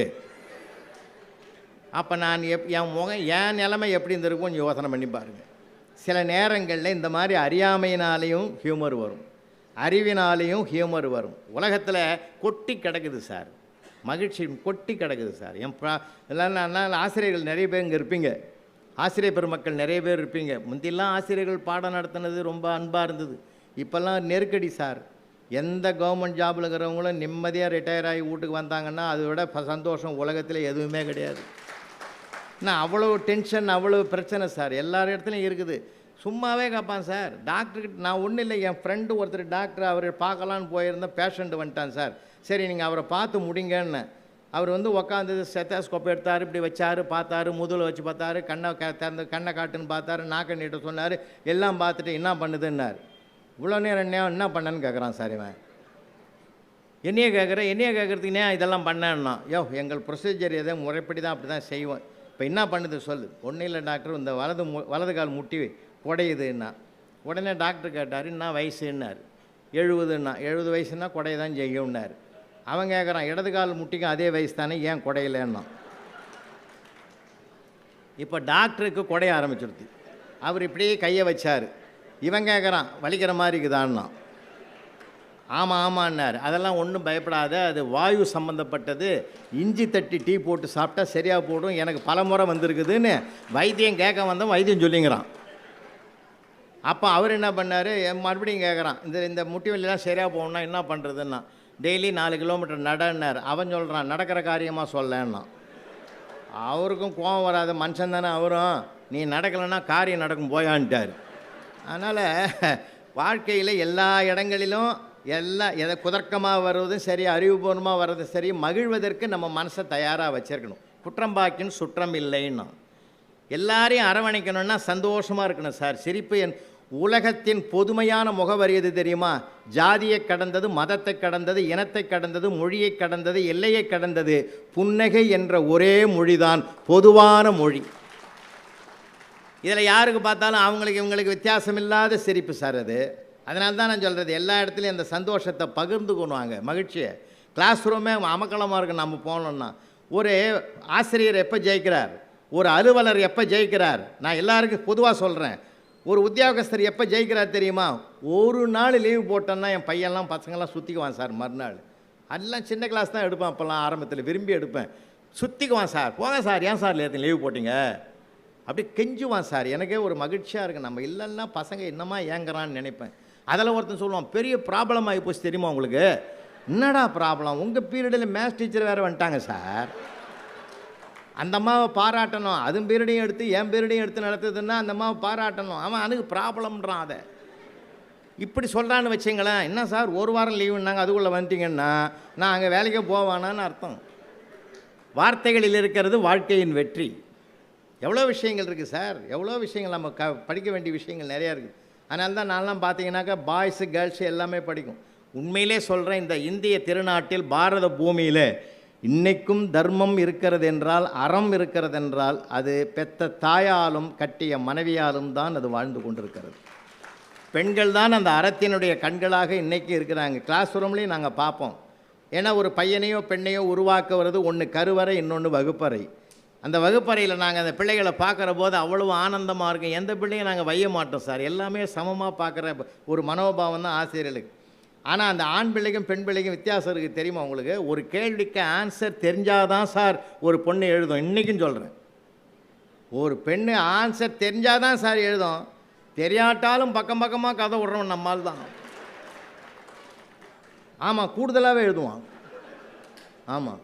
Speaker 1: அப்போ நான் என் நிலைமை எப்படி இருந்திருக்கும் கொஞ்சம் யோசனை பண்ணி பாருங்கள். சில நேரங்களில் இந்த மாதிரி அறியாமையினாலேயும் ஹியூமர் வரும், அறிவினாலேயும் ஹியூமர் வரும். உலகத்தில் கொட்டி கிடக்குது சார், மகிழ்ச்சி கொட்டி கிடக்குது சார். எல்லாம் ஆசிரியர்கள் நிறைய பேர் இங்கே இருப்பீங்க, ஆசிரியர் பெருமக்கள் நிறைய பேர் இருப்பீங்க. முந்தியெல்லாம் ஆசிரியர்கள் பாடம் நடத்துனது ரொம்ப அன்பாக இருந்தது. இப்போல்லாம் நெருக்கடி சார். எந்த கவர்மெண்ட் ஜாபில் இருக்கிறவங்களும் நிம்மதியாக ரிட்டையர் ஆகி வீட்டுக்கு வந்தாங்கன்னா அதை விட சந்தோஷம் உலகத்தில் எதுவுமே கிடையாது. நான் அவ்வளோ டென்ஷன், அவ்வளோ பிரச்சனை சார் எல்லார் இடத்துலையும் இருக்குது. சும்மாவே கேட்பான் சார் டாக்டர்கிட்ட. நான் ஒன்றும் இல்லை, என் ஃப்ரெண்டு ஒருத்தர் டாக்டர், அவர் பார்க்கலான்னு போயிருந்தேன், பேஷண்ட் வந்துட்டான் சார். சரி நீங்கள் அவரை பார்த்து முடிங்கன்னு. அவர் உக்காந்தது, ஸ்டெத்தோஸ்கோப் எடுத்தார், இப்படி வச்சார், பார்த்தாரு, முதுகில் வச்சு பார்த்தாரு, கண்ணை காட்டுன்னு பார்த்தாரு, நாக்கை நீட்ட சொன்னார், எல்லாம் பார்த்துட்டு என்ன பண்ணுதுன்னார். இவ்வளோ நேரம் என்ன பண்ணேன்னு கேட்குறான் சார் இவன். என்னையே கேட்குறதுக்குனே இதெல்லாம் பண்ணேன்னா. எங்கள் ப்ரொசீஜர் எதோ முறைப்படி தான் அப்படி தான் செய்வோம். இப்போ என்ன பண்ணுது சொல்லு. ஒன்றும் இல்லை டாக்டர், இந்த வலது கால் முட்டி குடையுதுன்னா. உடனே டாக்டர் கேட்டார், என்ன வயசுன்னார். 70ன்னா. 70 வயசுன்னா குடைய தான் செய்யும்னார். அவன் கேட்குறான், இடது கால் முட்டிக்கும் அதே வயசு தானே, ஏன் குடையிலன்னா. இப்போ டாக்டருக்கு குடைய ஆரம்பிச்சிருது. அவர் இப்படியே கையை வச்சார். இவன் கேட்குறான், வலிக்கிற மாதிரி இருக்குதான்னா. ஆமான்னார். அதெல்லாம் ஒன்றும் பயப்படாத, அது வாயு சம்மந்தப்பட்டது, இஞ்சி தட்டி டீ போட்டு சாப்பிட்டா சரியாக போடும், எனக்கு பல முறை வந்திருக்குதுன்னு வைத்தியம் கேட்க வந்தோம், வைத்தியம் சொல்லிங்கிறான். அப்போ அவர் என்ன பண்ணார், மறுபடியும் கேட்குறான், இந்த முட்டி வலிலாம் சரியாக போகணுன்னா என்ன பண்ணுறதுன்னா. டெய்லி 4 கிலோமீட்டர் நடன்னார். அவன் சொல்கிறான், நடக்கிற காரியமாக சொல்லன்னா. அவருக்கும் கோபம் வராத மனுஷன் தானே அவரும், நீ நடக்கலைன்னா காரியம் நடக்கும் போயான்ட்டார். அதனால் வாழ்க்கையில் எல்லா இடங்களிலும் எதை குதர்க்கமாக வர்றதும் சரி, அறிவுபூர்வமாக வர்றதும் சரி, மகிழ்வதற்கு நம்ம மனசை தயாராக வச்சுருக்கணும். குற்றம்பாக்கின்னு சுற்றம் இல்லைன்னா. எல்லாரையும் அரவணைக்கணும்னா சந்தோஷமாக இருக்கணும் சார். சிரிப்பு உலகத்தின் பொதுமையான முகவரி எது தெரியுமா? ஜாதியை கடந்தது, மதத்தை கடந்தது, இனத்தை கடந்தது, மொழியை கடந்தது, எல்லையை கடந்தது. புன்னகை என்ற ஒரே மொழிதான் பொதுவான மொழி. இதில் யாருக்கு பார்த்தாலும் அவங்களுக்கு இவங்களுக்கு வித்தியாசம் இல்லாத சிரிப்பு சார் அது. அதனால தான் நான் சொல்கிறது, எல்லா இடத்துலையும் அந்த சந்தோஷத்தை பகிர்ந்துக்கணுவாங்க, மகிழ்ச்சியை. கிளாஸ் ரூமே அமக்கலமாக இருக்குது. நம்ம போனோம்னா ஒரு ஆசிரியர் எப்போ ஜெயிக்கிறார், ஒரு அலுவலர் எப்போ ஜெயிக்கிறார், நான் எல்லாருக்கும் பொதுவாக சொல்கிறேன். ஒரு உத்தியோகஸ்தர் எப்போ ஜெயிக்கிறார் தெரியுமா? ஒரு நாள் லீவு போட்டோன்னா என் பையன்லாம் பசங்கள்லாம் சுற்றிக்குவான் சார். மறுநாள் அதெல்லாம் சின்ன கிளாஸ் தான் எடுப்பேன், அப்போல்லாம் ஆரம்பத்தில் விரும்பி எடுப்பேன். சுற்றிக்குவான் சார். போங்க சார், ஏன் சார் லீவு போட்டிங்க அப்படி கெஞ்சுவான் சார். எனக்கே ஒரு மகிழ்ச்சியாக இருக்குது. நம்ம இல்லைன்னா பசங்க என்னமா ஏங்குறான்னு நினைப்பேன். அதில் ஒருத்தன் சொல்லுவான், பெரிய ப்ராப்ளம் ஆகி போச்சு தெரியுமா உங்களுக்கு? என்னடா ப்ராப்ளம்? உங்கள் பீரியடில் மேத்ஸ் டீச்சர் வேறு வந்துட்டாங்க சார். அந்த அம்மாவை பாராட்டணும். அதுவும் பீரியடையும் எடுத்து என் பீரியடையும் எடுத்து நடத்துதுன்னா அந்த அம்மாவை பாராட்டணும். அவன் அதுக்கு ப்ராப்ளம்ன்றான். அதை இப்படி சொல்கிறான்னு வச்சிங்களேன். என்ன சார் ஒரு வாரம் லீவுன்னாங்க, அதுக்குள்ளே வந்துட்டிங்கன்னா நான் அங்கே வேலைக்கே போவானான்னு அர்த்தம். வார்த்தைகளில் இருக்கிறது வாழ்க்கையின் வெற்றி. எவ்வளோ விஷயங்கள் இருக்குது சார், எவ்வளோ விஷயங்கள் நம்ம படிக்க வேண்டிய விஷயங்கள் நிறையா இருக்குது. அதனால தான் நான்லாம் பார்த்தீங்கன்னாக்கா பாய்ஸு கேர்ள்ஸு எல்லாமே படிக்கும். உண்மையிலே சொல்கிறேன், இந்த இந்திய திருநாட்டில் பாரத பூமியில் இன்றைக்கும் தர்மம் இருக்கிறது என்றால், அறம் இருக்கிறது என்றால், அது பெத்த தாயாலும் கட்டிய மனைவியாலும் தான் அது வாழ்ந்து கொண்டிருக்கிறது. பெண்கள் தான் அந்த அறத்தினுடைய கண்களாக இன்றைக்கி இருக்கிறாங்க. கிளாஸ் ரூம்லேயும் நாங்கள் பார்ப்போம். ஏன்னா ஒரு பையனையோ பெண்ணையோ உருவாக்க வருது, ஒன்று கருவறை, இன்னொன்று வகுப்பறை. அந்த வகுப்பறையில் நாங்கள் அந்த பிள்ளைகளை பார்க்குற போது அவ்வளவு ஆனந்தமாக இருக்கும். எந்த பிள்ளையும் நாங்கள் வைய மாட்டோம் சார். எல்லாமே சமமாக பார்க்குற ஒரு மனோபாவம் தான் ஆசிரியர்களுக்கு. ஆனால் அந்த ஆண் பிள்ளைக்கும் பெண் பிள்ளைக்கும் வித்தியாசம் இருக்குது தெரியுமா உங்களுக்கு? ஒரு கேள்விக்கு ஆன்சர் தெரிஞ்சாதான் சார் ஒரு பொண்ணு எழுதும். இன்றைக்கும் சொல்கிறேன், ஒரு பெண்ணு ஆன்சர் தெரிஞ்சாதான் சார் எழுதும். தெரியாட்டாலும் பக்கம் பக்கமாக கதை விடுறோம் நம்மால் தான். ஆமாம், கூடுதலாகவே எழுதுவான். ஆமாம்,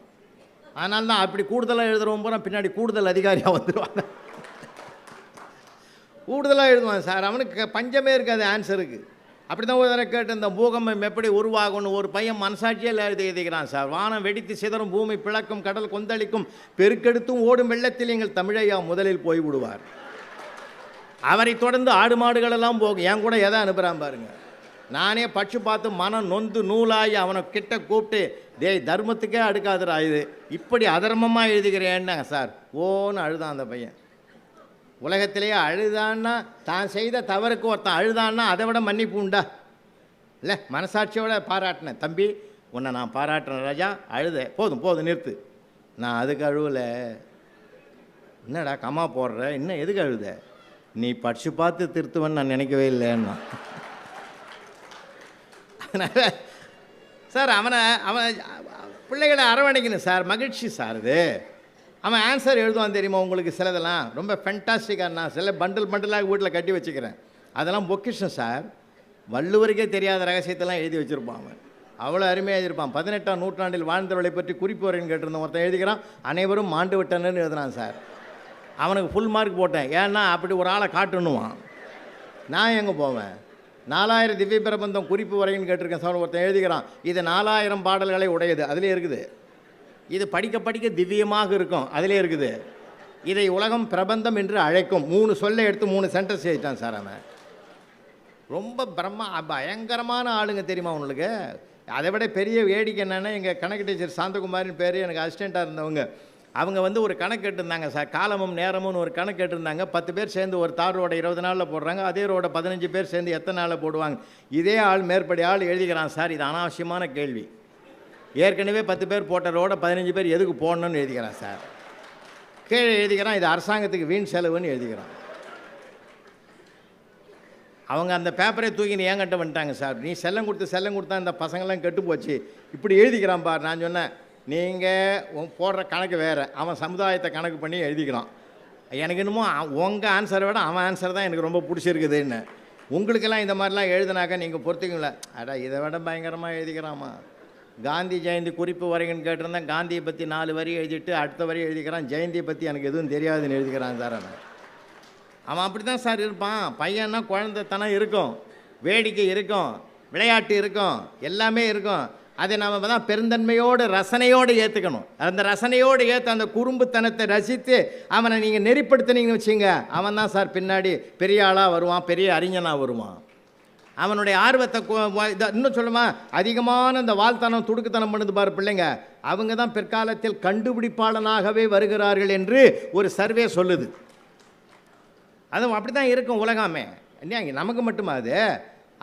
Speaker 1: அதனால தான் அப்படி கூடுதலாக எழுதுகிறவங்க போனால் பின்னாடி கூடுதல் அதிகாரியாக வந்துடுவாங்க. கூடுதலாக எழுதுவான் சார். அவனுக்கு பஞ்சமே இருக்காது ஆன்சருக்கு. அப்படி தான் ஒரு தடவை கேட்டு, இந்த பூகம்பம் எப்படி உருவாகும்னு ஒரு பையன் மனசாட்சியில் எழுதிக்கிறான் சார். வானம் வெடித்து சிதறும், பூமி பிளக்கும், கடல் கொந்தளிக்கும், பெருக்கெடுத்தும் ஓடும் வெள்ளத்தில் எங்கள் தமிழையா முதலில் போய் விடுவார். அவரை தொடர்ந்து ஆடு மாடுகளெல்லாம் போகும். என் கூட எதை அனுப்புகிறான் பாருங்கள். நானே பட்சு பார்த்து மனம் நொந்து நூலாகி அவனை கிட்ட கூப்பிட்டு, டேய் தர்மத்துக்கே அடுக்காதுரா இது, இப்படி அதர்மமாக எழுதுகிறேன்னாங்க சார். ஓன்னு அழுதான் அந்த பையன். உலகத்திலேயே அழுதான்னா, தான் செய்த தவறுக்கு ஒருத்தன் அழுதான்னா அதை விட மன்னிப்பு உண்டா? இல்லை, மனசாட்சியோட பாராட்டினேன். தம்பி உன்னை நான் பாராட்டுறேன் ராஜா, அழுத போதும் போதும் நிறுத்து. நான் அதுக்கு அழுவலை. என்னடா கம்மா போடுற, இன்னும் எதுக்கு அழுத? நீ படிச்சு பார்த்து திருத்துவன்னு நான் நினைக்கவே இல்லைன்னா. அதனால் சார் அவனை பிள்ளைகளை அரவணைக்கணும் சார். மகிழ்ச்சி சார் இது. அவன் ஆன்சர் எழுதுவான் தெரியுமா உங்களுக்கு? சிலதெல்லாம் ரொம்ப ஃபென்டாஸ்டிக்காக. நான் சில பண்டலாக வீட்டில் கட்டி வச்சுக்கிறேன். அதெல்லாம் பொக்கிஷம் சார். வள்ளுவருக்கே தெரியாத ரகசியத்தெல்லாம் எழுதி வச்சுருப்பான் அவன். அவ்வளோ அருமையாக எழுதியிருப்பான். 18ஆம் நூற்றாண்டில் வாழ்ந்தவர்களை பற்றி குறிப்பு வரைன்னு கேட்டிருந்தேன். ஒருத்தன் எழுதிக்கிறான், அனைவரும் மாண்டு விட்டனன்னு எழுதுனான் சார். அவனுக்கு ஃபுல் மார்க் போட்டேன். ஏன்னா அப்படி ஒரு ஆளை காட்டணுவான். நான் எங்கே போவேன்? 4000 திவ்ய பிரபந்தம் குறிப்பு வரைன்னு கேட்டிருக்கேன் சார். ஒருத்தன் எழுதிக்கிறான், இது 4000 பாடல்களை உடையது, அதிலே இருக்குது. இது படிக்க படிக்க திவ்யமாக இருக்கும், அதிலே இருக்குது. இதை உலகம் பிரபந்தம் என்று அழைக்கும். 3 சொல்லை எடுத்து 3 சென்டென்ஸ் எழுதிட்டான் சார் அவன். ரொம்ப பயங்கரமான ஆளுங்க தெரியுமா உங்களுக்கு? அதை விட பெரிய வேடிக்கை என்னென்னா, எங்கள் கணக்கு டீச்சர் சாந்தகுமாரின் பேர், எனக்கு அசிஸ்டண்ட்டாக இருந்தவங்க, அவங்க ஒரு கணக்கு கேட்டிருந்தாங்க சார். காலமும் நேரமும்னு ஒரு கணக்கு கேட்டிருந்தாங்க. 10 பேர் சேர்ந்து ஒரு தார் ரோடை 20 நாளில் போடுறாங்க. அதே ரோடை 15 பேர் சேர்ந்து எத்தனை நாளில் போடுவாங்க? இதே ஆள் மேற்படி ஆள் எழுதிக்கிறான் சார். இது அனாவசியமான கேள்வி. ஏற்கனவே 10 பேர் போட்ட ரோடை 15 பேர் எதுக்கு போடணும்னு எழுதிக்கிறான் சார். கீழே எழுதிக்கிறான், இது அரசாங்கத்துக்கு வீண் செலவுன்னு எழுதிக்கிறான். அவங்க அந்த பேப்பரை தூக்கின்னு ஏங்கிட்ட வந்துட்டாங்க சார். நீ செல்லம் கொடுத்தா இந்த பசங்கள்லாம் கெட்டு போச்சு, இப்படி எழுதிக்கிறான் பார். நான் சொன்னேன், நீங்கள் போடுற கணக்கு வேறு, அவன் சமுதாயத்தை கணக்கு பண்ணி எழுதிக்கிறான். எனக்கு என்னமோ உங்கள் ஆன்சரை விட அவன் ஆன்சர் தான் எனக்கு ரொம்ப பிடிச்சிருக்குதுன்னு. உங்களுக்கெல்லாம் இந்த மாதிரிலாம் எழுதினாக்கா நீங்கள் பொறுத்துக்குங்களே, அடா இதை விட பயங்கரமாக எழுதிக்கிறாமா. காந்தி ஜெயந்தி குறிப்பு வரைங்கன்னு கேட்டிருந்தேன். காந்தியை பற்றி 4 வரி எழுதிட்டு அடுத்த வரி எழுதிக்கிறான். ஜெயந்தியை பற்றி எனக்கு எதுவும் தெரியாதுன்னு எழுதிக்கிறான் சார். அவன் அப்படி தான் சார் இருப்பான். பையன்னா குழந்தைத்தனம் இருக்கும், வேடிக்கை இருக்கும், விளையாட்டு இருக்கும், எல்லாமே இருக்கும். அதை நாம் தான் பெருந்தன்மையோடு ரசனையோடு ஏற்றுக்கணும். அந்த ரசனையோடு ஏற்ற அந்த குறும்புத்தனத்தை ரசித்து அவனை நீங்கள் நெறிப்படுத்தினீங்கன்னு வச்சுங்க, அவன் தான் சார் பின்னாடி பெரிய ஆளாக வருவான், பெரிய அறிஞனாக வருவான். அவனுடைய ஆர்வத்தை இன்னும் சொல்லுமா, அதிகமான இந்த வாழ்த்தனம் துடுக்குத்தனம் பண்ணுது பாரு பிள்ளைங்க, அவங்க தான் பிற்காலத்தில் கண்டுபிடிப்பாளனாகவே வருகிறார்கள் என்று ஒரு சர்வே சொல்லுது. அதுவும் அப்படி தான் இருக்கும் உலகமே. இல்லையா? நமக்கு மட்டுமா அது?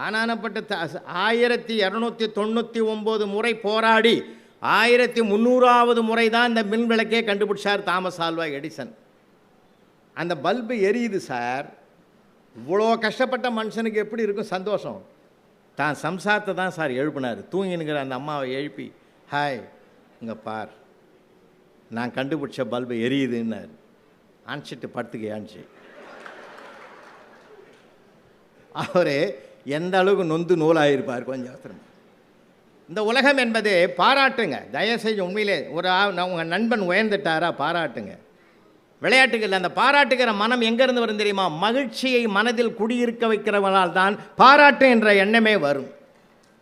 Speaker 1: ஆனானப்பட்ட 1299 முறை போராடி 1300வது முறை தான் இந்த மின் விளக்கே கண்டுபிடிச்சார் தாமஸ் ஆல்வா எடிசன். அந்த பல்பு எரியுது சார். இவ்வளோ கஷ்டப்பட்ட மனுஷனுக்கு எப்படி இருக்கும் சந்தோஷம்? தான் சம்சாரத்தை தான் சார் எழுப்பினார். தூங்கினுங்கிற அந்த அம்மாவை எழுப்பி, ஹாய் இங்கே பார், நான் கண்டுபிடிச்ச பல்பு எரியுதுன்னார். அனுப்பிச்சிட்டு படுத்துக்கு ஏன்ச்சு. அவர் எந்த அளவுக்கு நொந்து நூலாயிருப்பார் கொஞ்சம் அவசரம். இந்த உலகம் என்பது பாராட்டுங்க, தயவுசெய்து. உண்மையிலே உங்கள் நண்பன் உயர்ந்துட்டாரா பாராட்டுங்க. விளையாட்டுகள் அந்த பாராட்டுகிற மனம் எங்கேருந்து வரும் தெரியுமா? மகிழ்ச்சியை மனதில் குடியிருக்க வைக்கிறவனால் தான் பாராட்டு என்ற எண்ணமே வரும்.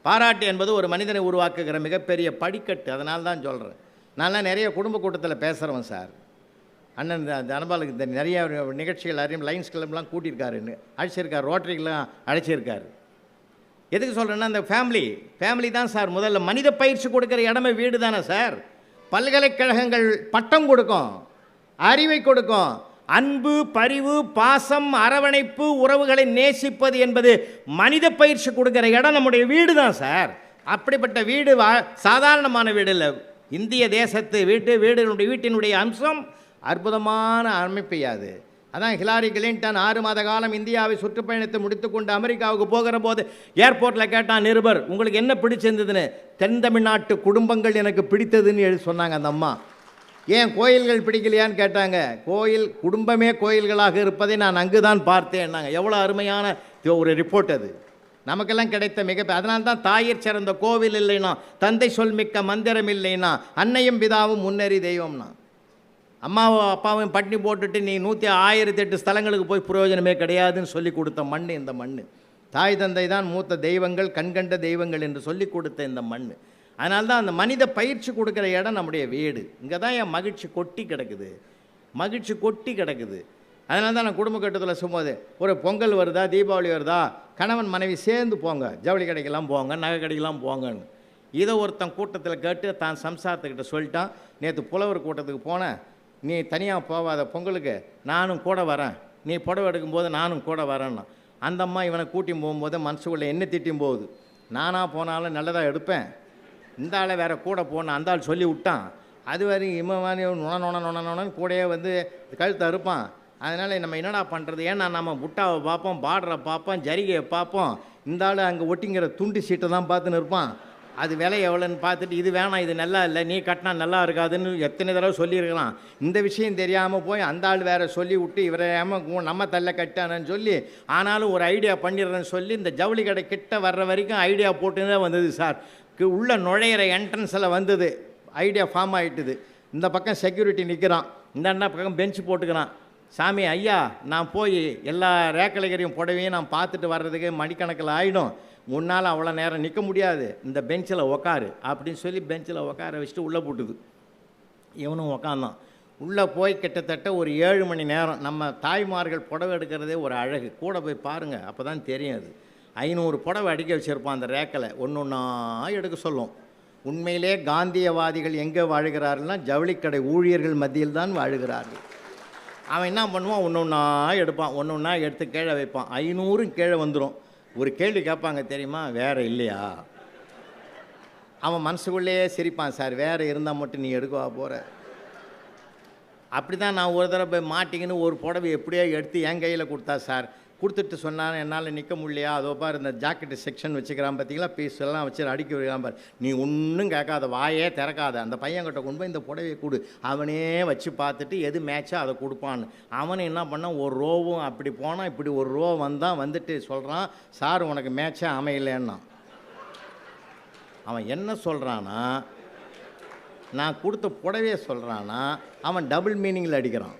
Speaker 1: பாராட்டு என்பது ஒரு மனிதனை உருவாக்குகிற மிகப்பெரிய படிக்கட்டு. அதனால தான் சொல்கிறேன். நான்லாம் நிறைய குடும்ப கூட்டத்தில் பேசுகிறவன் சார். அண்ணன் தனபாலுக்கு இந்த நிறைய நிகழ்ச்சிகள் அறியும் லைன்ஸ் கிளப்லாம் கூட்டியிருக்காருன்னு அழைச்சிருக்கார், ரோட்டரிக்கெலாம் அழைச்சிருக்காரு. எதுக்கு சொல்கிறேன்னா, அந்த ஃபேமிலி தான் சார் முதல்ல. மனித பயிற்சி கொடுக்குற இடமே வீடு தானே சார். பல்கலைக்கழகங்கள் பட்டம் கொடுக்கும், அறிவை கொடுக்கும். அன்பு, பரிவு, பாசம், அரவணைப்பு, உறவுகளை நேசிப்பது என்பது மனித பயிற்சி கொடுக்குற இடம் நம்முடைய வீடு தான் சார். அப்படிப்பட்ட வீடு சாதாரணமான வீடு இல்லை. இந்திய தேசத்து வீட்டினுடைய அம்சம் அற்புதமான அமைப்பையாது. அதான் ஹிலாரி கிளின்டன் 6 மாத காலம் இந்தியாவை சுற்றுப்பயணத்தை முடித்துக்கொண்டு அமெரிக்காவுக்கு போகிற போது ஏர்போர்ட்டில் கேட்டான் நிருபர், உங்களுக்கு என்ன பிடிச்சிருந்ததுன்னு. தென் தமிழ்நாட்டு குடும்பங்கள் எனக்கு பிடித்ததுன்னு எழுதி சொன்னாங்க அந்த அம்மா. ஏன் கோயில்கள் பிடிக்கலையான்னு கேட்டாங்க. குடும்பமே கோயில்களாக இருப்பதை நான் அங்கு தான் பார்த்தேன்னாங்க. எவ்வளோ அருமையான ஒரு ரிப்போர்ட் அது. நமக்கெல்லாம் கிடைத்த அதனால தான் தாயிற் சிறந்த கோவில் இல்லைனா, தந்தை சொல் மிக்க மந்திரம் இல்லைனா, அன்னையும் பிதாவும் முன்னேறி தெய்வம்னா. அம்மாவும் அப்பாவும் பட்டினி போட்டுட்டு நீ 1008 ஸ்தலங்களுக்கு போய் பிரயோஜனமே கிடையாதுன்னு சொல்லி கொடுத்த மண் இந்த மண். தாய் தந்தை தான் மூத்த தெய்வங்கள், கண்கண்ட தெய்வங்கள் என்று சொல்லி கொடுத்த இந்த மண். அதனால தான் அந்த மனித பயிற்சி கொடுக்குற இடம் நம்முடைய வீடு. இங்கே தான் என் மகிழ்ச்சி கொட்டி கிடக்குது. அதனால தான் நான் குடும்ப கட்டத்தில் சொல்லும்போது, ஒரு பொங்கல் வருதா, தீபாவளி வருதா, கணவன் மனைவி சேர்ந்து போங்க, ஜவுளி கடைக்கெல்லாம் போங்க, நகை கடைக்கெல்லாம் போங்கன்னு. இதை ஒருத்தன் கூட்டத்தில் கேட்டு தான் சம்சாரத்துக்கிட்ட சொல்லிட்டான். நேற்று புலவர் கூட்டத்துக்கு போனேன், நீ தனியாக போவாத பொங்கலுக்கு, நானும் கூட வரேன், நீ புடவை எடுக்கும்போது நானும் கூட வரேன்னா. அந்த அம்மா இவனை கூட்டியும் போகும்போது மனசுக்குள்ளே என்ன திட்டியும் போகுது. நானாக போனாலும் நல்லதாக எடுப்பேன், இந்த ஆளை வேறு கூட போன அந்த ஆள் சொல்லி விட்டான். அது வரைக்கும் இம்மாதிரி நொனன்னு கூடையே வந்து கழுத்தை அறுப்பான். அதனால் நம்ம என்னடா பண்ணுறது? ஏன்னா நம்ம புட்டாவை பார்ப்போம், பார்டரை பார்ப்போம், ஜரிகையை பார்ப்போம். இந்த ஆள் அங்கே ஒட்டிங்கிற துண்டு சீட்டை தான் பார்த்துன்னு இருப்பான். அது விலை எவ்வளோன்னு பார்த்துட்டு, இது வேணாம், இது நல்லா இல்லை, நீ கட்டினா நல்லா இருக்காதுன்னு எத்தனை தடவை சொல்லியிருக்கலாம். இந்த விஷயம் தெரியாமல் போய் அந்த ஆள் வேறு சொல்லி விட்டு இவரை நம்ம தள்ள கட்டானு சொல்லி, ஆனாலும் ஒரு ஐடியா பண்ணிடுறேன்னு சொல்லி இந்த ஜவுளி கடை கிட்ட வர்ற வரைக்கும் ஐடியா போட்டு தான் வந்தது சார். உள்ளே நுழையிற என்ட்ரன்ஸில் வந்தது, ஐடியா ஃபார்ம் ஆகிட்டுது. இந்த பக்கம் செக்யூரிட்டி நிற்கிறான், இந்த பக்கம் பெஞ்சு போட்டுக்கிறான். சாமி ஐயா, நான் போய் எல்லா ரேக்கலைகரையும் புடவையும் நான் பார்த்துட்டு வர்றதுக்கு மணிக்கணக்கில் ஆகிடும், முன்னால் அவ்வளோ நேரம் நிற்க முடியாது, இந்த பெஞ்சில் உக்காரு அப்படின்னு சொல்லி பெஞ்சில் உட்கார வச்சுட்டு உள்ளே போட்டுது. இவனும் உக்காந்தான். உள்ளே போய் கிட்டத்தட்ட ஒரு 7 மணி நேரம். நம்ம தாய்மார்கள் புடவை எடுக்கிறதே ஒரு அழகு. கூட போய் பாருங்கள், அப்போ தான் தெரியும். அது 500 புடவை அடிக்க வச்சுருப்பான் அந்த ரேக்கில், ஒன்றா எடுக்க சொல்லும். உண்மையிலே காந்தியவாதிகள் எங்கே வாழுகிறார்கள்னா ஜவுளிக்கடை ஊழியர்கள் மத்தியில் தான் வாழுகிறார்கள். அவன் என்ன பண்ணுவான், ஒன்றா எடுப்பான், ஒன்றா எடுத்து கீழே வைப்பான். 500 கீழே வந்துடும். ஒரு கேள்வி கேட்பாங்க தெரியுமா, வேறு இல்லையா? அவன் மனசுக்குள்ளேயே சிரிப்பான், சார் வேறு இருந்தால் மட்டும் நீ எடுக்கவா போகிற? அப்படி தான் நான் ஒரு தடவை போய் மாட்டிக்கின்னு ஒரு புடவை எப்படியோ எடுத்து என் கையில் கொடுத்தா சார். கொடுத்துட்டு சொன்னான், என்னால் நிற்க முடியலையா, அதோ பார் இந்த ஜாக்கெட்டு செக்ஷன் வச்சுக்கிறான் பார்த்தீங்களா, பீஸ் எல்லாம் வச்சு அடுக்கி வைக்கிறான் பார், நீ ஒன்றும் கேட்காத, வாயே திறக்காத, அந்த பையன்கிட்ட கொண்டு போய் இந்த புடவையை கொடு, அவனே வச்சு பார்த்துட்டு எது மேட்சோ அதை கொடுப்பான்னு. அவனை என்ன பண்ணான், ஒரு ரோவும் அப்படி போனான், இப்படி ஒரு ரோ வந்தான், வந்துட்டு சொல்கிறான், சார் உனக்கு மேட்சே அமையலைன்னா. அவன் என்ன சொல்கிறான்னா, நான் கொடுத்த புடவையை சொல்கிறான்னா, அவன் டபுள் மீனிங்கில் அடிக்கிறான்.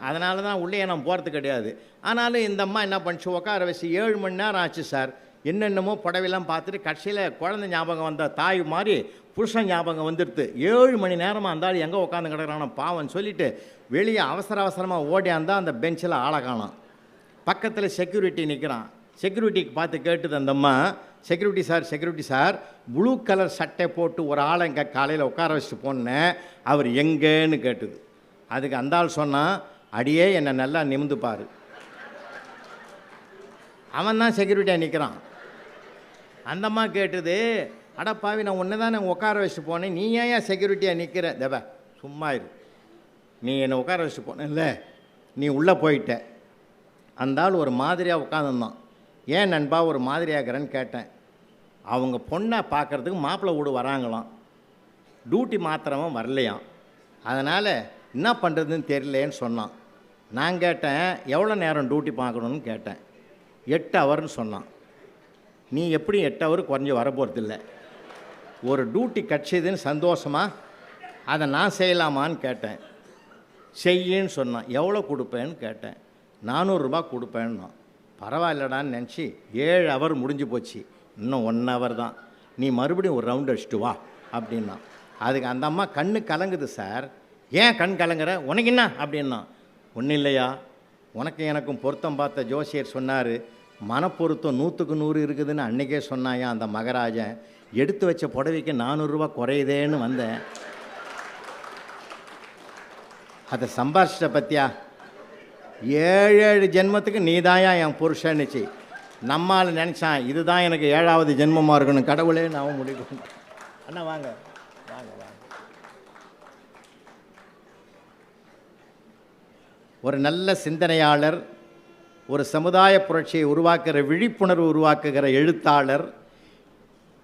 Speaker 1: அதனால தான் உள்ளே நான் போகிறது கிடையாது. ஆனாலும் இந்த அம்மா என்ன பண்ணிச்சு, உட்கார வச்சு 7 மணி நேரம் ஆச்சு சார். என்னென்னமோ புடவைலாம் பார்த்துட்டு கடைசியில் குழந்தை ஞாபகம் வந்த தாய் மாதிரி புருஷன் ஞாபகம் வந்துடுது. 7 மணி நேரமாக இருந்தாலும் எங்கே உட்காந்து கிடக்கிறானோ பாவம் சொல்லிவிட்டு வெளியே அவசரமாக ஓடியாந்தான். அந்த பெஞ்சில் ஆளை காணோம். பக்கத்தில் செக்யூரிட்டி நிற்கிறான். செக்யூரிட்டிக்கு பார்த்து கேட்டுது அந்த அம்மா, செக்யூரிட்டி சார் ப்ளூ கலர் சட்டை போட்டு ஒரு ஆளை இங்கே காலையில் உட்கார வச்சுட்டு போனேன், அவர் எங்கேன்னு கேட்டுது. அதுக்கு அந்த ஆள் சொன்னான், அடியே என்னை நல்லா நிமிந்து பாரு. அவன் தான் செக்யூரிட்டியாக நிற்கிறான். அந்தம்மா கேட்டுது, அடப்பாவி நான் ஒன்று தான் நான் உட்கார வச்சுட்டு போனேன், நீ ஏன் செக்யூரிட்டியாக நிற்கிற? தேவ சும்மா இரு, நீ என்னை உட்கார வச்சுட்டு போனேன்ல, நீ உள்ளே போயிட்ட, அந்த ஆள் ஒரு மாதிரியாக உட்காந்துருந்தான். ஏன் நண்பா ஒரு மாதிரியாகிறேன்னு கேட்டேன். அவங்க பொண்ணை பார்க்குறதுக்கு மாப்பிள்ளை வீடு வராங்களாம், டியூட்டி மாத்திரமும் வரலையாம், அதனால் என்ன பண்ணுறதுன்னு தெரியலேன்னு சொன்னான். நான் கேட்டேன், எவ்வளோ நேரம் டியூட்டி பார்க்கணுன்னு கேட்டேன். 8 ஹவர்னு சொன்னான். நீ எப்படி 8 ஹவர் குறைஞ்சி வர போகிறதில்ல, ஒரு டியூட்டி கட்சிதுன்னு சந்தோஷமா அதை நான் செய்யலாமான்னு கேட்டேன். செய்யின்னு சொன்னான். எவ்வளோ கொடுப்பேன்னு கேட்டேன். 400 ரூபா கொடுப்பேன்னா. பரவாயில்லடான்னு நினச்சி 7 ஹவர் முடிஞ்சு போச்சு, இன்னும் 1 ஹவர் தான், நீ மறுபடியும் ஒரு ரவுண்ட் அடிச்சுட்டு வா அப்படின்னா. அதுக்கு அந்த அம்மா கண்ணு கலங்குது சார். ஏன் கண் கலங்குற, உனக்கு என்ன அப்படின்னா. ஒன்றும் இல்லையா, உனக்கு எனக்கும் பொருத்தம் பார்த்த ஜோசியர் சொன்னார், மனப்பொருத்தம் 100க்கு 100 இருக்குதுன்னு அன்றைக்கே சொன்னாயா அந்த மகராஜன். எடுத்து வச்ச புடவைக்கு 400 ரூபா குறையுதேன்னு வந்தேன். அதை சம்பாரிச்சிட்ட பற்றியா, 7 ஜென்மத்துக்கு நீதாயா என் புருஷன்னுச்சு. நம்மால் நினச்சான் இதுதான் எனக்கு 7வது ஜென்மமாக இருக்கணும், கடவுளே நான் முடிவு. அண்ணா வாங்க வாங்க வாங்க. ஒரு நல்ல சிந்தனையாளர், ஒரு சமுதாய புரட்சியை உருவாக்குகிற, விழிப்புணர்வு உருவாக்குகிற எழுத்தாளர்,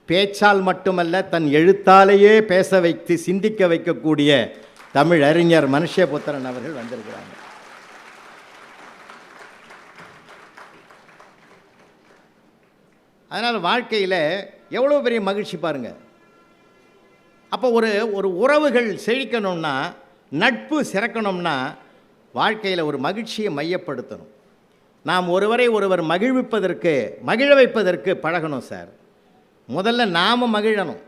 Speaker 1: பேச்சால் மட்டுமல்ல தன் எழுத்தாலேயே பேச வைத்து சிந்திக்க வைக்கக்கூடிய தமிழ் அறிஞர் மனுஷபுத்திரன் அவர்கள் வந்திருக்கிறாங்க. அதனால் வாழ்க்கையில் எவ்வளோ பெரிய மகிழ்ச்சி பாருங்கள். அப்போ ஒரு உறவுகள் செழிக்கணும்னா, நட்பு சிறக்கணும்னா வாழ்க்கையில் ஒரு மகிழ்ச்சியை மையப்படுத்தணும். நாம் ஒருவர் மகிழ வைப்பதற்கு பழகணும் சார். முதல்ல நாம் மகிழணும்,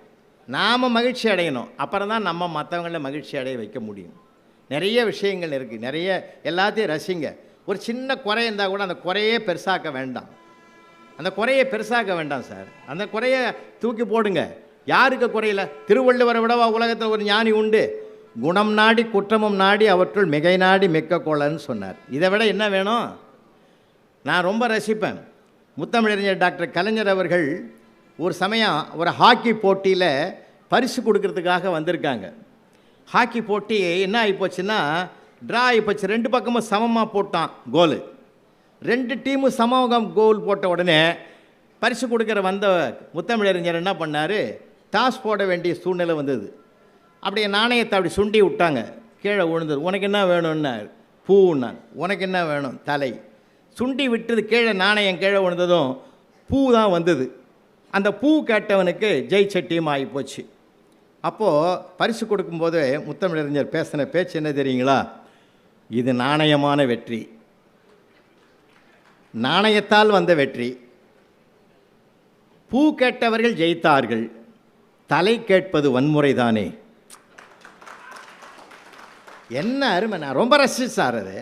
Speaker 1: நாம் மகிழ்ச்சி அடையணும், அப்புறம் தான் நம்ம மற்றவங்கள மகிழ்ச்சி அடைய வைக்க முடியும். நிறைய விஷயங்கள் இருக்குது, நிறைய எல்லாத்தையும் ரசிங்க. ஒரு சின்ன குறை இருந்தால் கூட அந்த குறையே பெருசாக்க வேண்டாம், அந்த குறையை பெருசாக்க வேண்டாம் சார். அந்த குறையை தூக்கி போடுங்க. யாருக்கு குறையில? திருவள்ளுவரை விடவா உலகத்தில் ஒரு ஞானி உண்டு? குணம் நாடி குற்றமும் நாடி அவற்றுள் மிகை நாடி மிக்க கொள்ளன்னு சொன்னார். இதை விட என்ன வேணும்? நான் ரொம்ப ரசிப்பேன். முத்தமிழறிஞர் டாக்டர் கலைஞர் அவர்கள் ஒரு சமயம் ஒரு ஹாக்கி போட்டியில் பரிசு கொடுக்கறதுக்காக வந்திருக்காங்க. ஹாக்கி போட்டி என்ன ஆகிப்போச்சுன்னா, ட்ரா ஆகிப்போச்சு. 2 பக்கமும் சமமாக போட்டான் கோலு. 2 டீமும் சமமாக கோல் போட்ட உடனே பரிசு கொடுக்குற வந்த முத்தமிழறிஞர் என்ன பண்ணார், டாஸ் போட வேண்டிய சூழ்நிலை வந்தது. அப்படியே நாணயத்தை அப்படி சுண்டி விட்டாங்க, கீழே விழுந்தது. உனக்கு என்ன வேணும்னார். பூன்னான். உனக்கு என்ன வேணும்? தலை. சுண்டி விட்டது கீழே, நாணயம் கீழே விழுந்ததும் பூ தான் வந்தது. அந்த பூ கேட்டவனுக்கு ஜெயிச்ச டீம் ஆகி போச்சு. அப்போது பரிசு கொடுக்கும்போது முத்தமிழறிஞர் பேசின பேச்சு என்ன தெரியுங்களா? இது நாணயமான வெற்றி, நாணயத்தால் வந்த வெற்றி. பூ கேட்டவர்கள் ஜெயித்தார்கள், தலை கேட்பது வன்முறை தானே. என்ன அருமை! நான் ரொம்ப ரசிச்சு சார், அது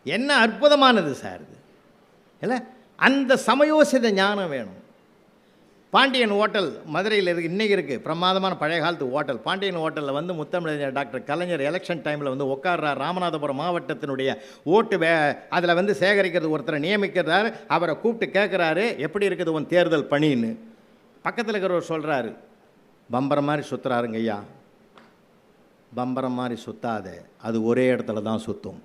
Speaker 1: என்ன அற்புதமானது சார் இது இல்லை? அந்த சமயோசித ஞானம் வேணும். பாண்டியன் ஹோட்டல் மதுரையில் இருக்குது, இன்றைக்கி இருக்குது, பிரமாதமான பழைய காலத்து ஹோட்டல். பாண்டியன் ஹோட்டலில் வந்து முத்தமிழறிஞர் டாக்டர் கலைஞர் எலெக்ஷன் டைமில் வந்து உட்கார்றார். ராமநாதபுரம் மாவட்டத்தினுடைய ஓட்டு அதில் வந்து சேகரிக்கிறது ஒருத்தரை நியமிக்கிறார். அவரை கூப்பிட்டு கேட்குறாரு, எப்படி இருக்குது உன் தேர்தல் பணின்னு. பக்கத்தில் இருக்கிறவர் சொல்கிறாரு, பம்பரம் மாதிரி சுற்றுறாருங்க ஐயா. பம்பரம் மாதிரி சுத்தாத, அது ஒரே இடத்துல தான் சுற்றும்.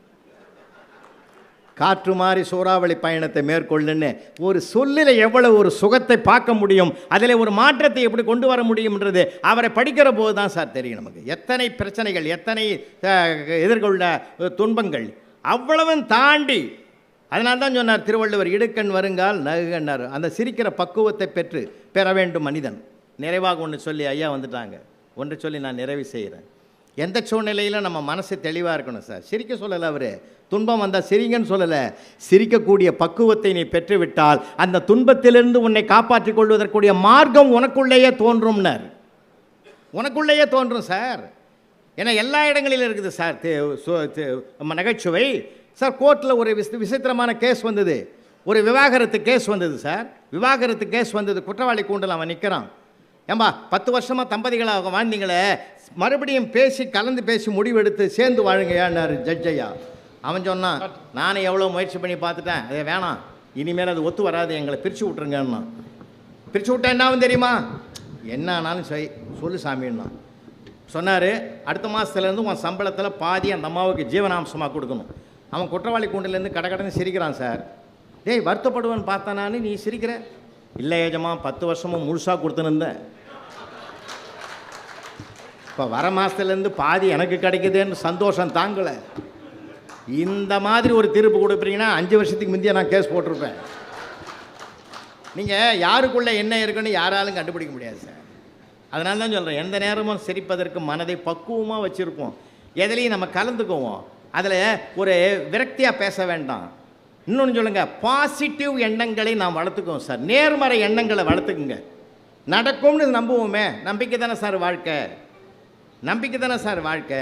Speaker 1: காற்று மாதிரி சூறாவளி பயணத்தை மேற்கொள்ளுன்னு ஒரு சொல்லில் எவ்வளவு ஒரு சுகத்தை பார்க்க முடியும், அதில் ஒரு மாற்றத்தை எப்படி கொண்டு வர முடியும்ன்றது அவரை படிக்கிற போது தான் சார் தெரியும் நமக்கு. எத்தனை பிரச்சனைகள், எத்தனை எதிர்கொள்ள துன்பங்கள், அவ்வளவும் தாண்டி. அதனால தான் சொன்னார் திருவள்ளுவர், இடுக்கண் வருங்கால் நகுகன்னார். அந்த சிரிக்கிற பக்குவத்தை பெற வேண்டும் மனிதன். நிறைவாக ஒன்று சொல்லி ஐயா வந்துட்டாங்க, ஒன்று சொல்லி நான் நிறைவு செய்கிறேன். எந்த சூழ்நிலையில் நம்ம மனசு தெளிவாக இருக்கணும் சார். சிரிக்க சொல்லலை அவர், துன்பம் வந்தால் சிரிங்கன்னு சொல்லலை. சிரிக்கக்கூடிய பக்குவத்தை நீ பெற்றுவிட்டால் அந்த துன்பத்திலிருந்து உன்னை காப்பாற்றிக் கொள்வதற்குரிய மார்க்கம் உனக்குள்ளேயே தோன்றும்னார். உனக்குள்ளேயே தோன்றும் சார். ஏன்னா எல்லா இடங்களிலும் இருக்குது சார் நகைச்சுவை. சார் கோர்ட்டில் ஒரு விசித்திரமான கேஸ் வந்தது, ஒரு விவாகரத்து கேஸ் வந்தது சார். விவாகரத்து கேஸ் வந்தது, குற்றவாளி கூண்டில் அவன் நிற்கிறான். ஏம்பா 10 வருஷமாக தம்பதிகளாக வாழ்ந்தீங்களே, மறுபடியும் கலந்து பேசி முடிவெடுத்து சேர்ந்து வாழுங்கயான்னாரு ஜட்ஜையா. அவன் சொன்னான், நானும் எவ்வளோ முயற்சி பண்ணி பார்த்துட்டேன், அதே வேணாம், இனிமேல் அது ஒத்து வராது, எங்களை பிரித்து விட்ருங்கன்னா. பிரித்து விட்டா என்ன ஆகும் தெரியுமா? என்ன ஆனாலும் சொல்லு சாமின்னா சொன்னார். அடுத்த மாதத்துலேருந்து உன் சம்பளத்தில் பாதி அந்த அம்மாவுக்கு ஜீவனாம்சமாக கொடுக்கணும். அவன் குற்றவாளி கூண்டிலேருந்து கடன்னு சிரிக்கிறான் சார். டேய் வருத்தப்படுவேன்னு பார்த்தா நான், நீ சிரிக்கிற. இல்லை ஏஜமா 10 வருஷமும் முழுசாக கொடுத்துன்னு இப்போ வர மாதத்துலேருந்து பாதி எனக்கு கிடைக்குதுன்னு சந்தோஷம் தாங்கலை. இந்த மாதிரி ஒரு தீர்ப்பு கொடுப்பீங்கன்னா 5 வருஷத்துக்கு முந்தைய நான் கேஸ் போட்டிருப்பேன். நீங்கள் யாருக்குள்ளே என்ன இருக்குன்னு யாராலும் கண்டுபிடிக்க முடியாது சார். அதனால தான் சொல்கிறேன், எந்த நேரமும் சிரிப்பதற்கு மனதை பக்குவமாக வச்சுருப்போம். எதுலேயும் நம்ம கலந்துக்குவோம். அதில் ஒரு விரக்தியாக பேச வேண்டாம். இன்னொன்று சொல்லுங்கள், பாசிட்டிவ் எண்ணங்களை நாம் வளர்த்துக்குவோம் சார். நேர்மறை எண்ணங்களை வளர்த்துக்குங்க. நடக்கும்னு நம்புவோமே, நம்பிக்கை தானே சார் வாழ்க்கை. நம்பிக்கை தானே சார் வாழ்க்கை.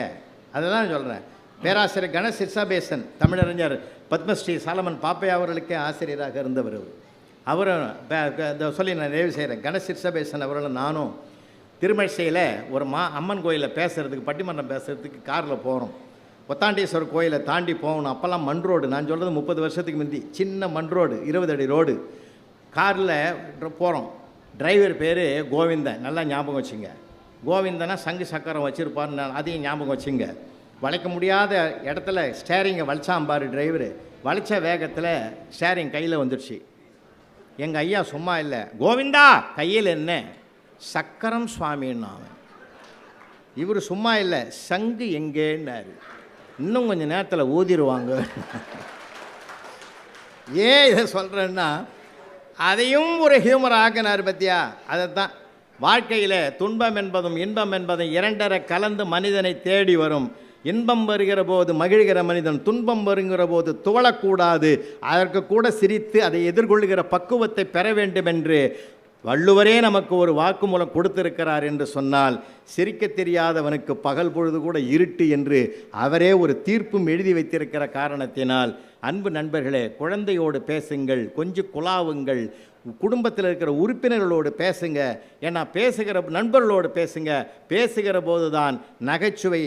Speaker 1: அதுதான் சொல்கிறேன். பேராசிரியர் கணேஷ் சிர்சாபேசன், தமிழறிஞர் பத்மஸ்ரீ சாலமன் பாப்பையா அவர்களுக்கே ஆசிரியராக இருந்தவர். அவரும் சொல்லி நான் நிறைவு செய்கிறேன். கணேஷ் சிர்சாபேசன் அவர்களும் நானும் திருமழிசையில் ஒரு அம்மன் கோயிலில் பேசுகிறதுக்கு, பட்டிமன்றம் பேசுகிறதுக்கு காரில் போகிறோம். ஒத்தாண்டீஸ்வரர் கோயிலை தாண்டி போகணும். அப்போல்லாம் மண் ரோடு, நான் சொல்கிறது 30 வருஷத்துக்கு முந்தி, சின்ன மண் ரோடு, 20 அடி ரோடு. காரில் போகிறோம். டிரைவர் பேர் கோவிந்தன், நல்லா ஞாபகம் வச்சுங்க. கோவிந்தனா சங்கு சக்கரம் வச்சுருப்பார்னு அதையும் ஞாபகம் வச்சுங்க. வளைக்க முடியாத இடத்துல ஸ்டேரிங்கை வலிச்சாம்பார் டிரைவரு. வளைச்ச வேகத்தில் ஸ்டேரிங் கையில் வந்துடுச்சு. எங்கள் ஐயா சும்மா இல்லை, கோவிந்தா கையில் என்ன, சக்கரம் சுவாமின்னு. அவன் இவர் சும்மா இல்லை, சங்கு எங்கேன்னாரு. இன்னும் கொஞ்சம் நேரத்தில் ஊதிடுவாங்க. ஏன் இதை சொல்கிறேன்னா, அதையும் ஒரு ஹியூமர் ஆக்கினார் பத்தியா. அதைத்தான் வாழ்க்கையில் துன்பம் என்பதும் இன்பம் என்பதும் இரண்டரை கலந்து மனிதனை தேடி வரும். இன்பம் வருகிற போது மகிழ்கிற மனிதன், துன்பம் வருகிற போது துவளக்கூடாது, அதற்கு கூட சிரித்து அதை எதிர்கொள்கிற பக்குவத்தை பெற வேண்டும் என்று வள்ளுவரே நமக்கு ஒரு வாக்குமூலம் கொடுத்திருக்கிறார் என்று சொன்னால், சிரிக்க தெரியாதவனுக்கு பகல் பொழுது கூட இருட்டு என்று அவரே ஒரு தீர்ப்பும் எழுதி வைத்திருக்கிற காரணத்தினால், அன்பு நண்பர்களே, குழந்தையோடு பேசுங்கள், கொஞ்சம் குழாவுங்கள், குடும்பத்தில் இருக்கிற உறுப்பினர்களோடு பேசுங்க. ஏன்னா பேசுகிற நண்பர்களோடு பேசுங்க. பேசுகிற போது தான் நகைச்சுவை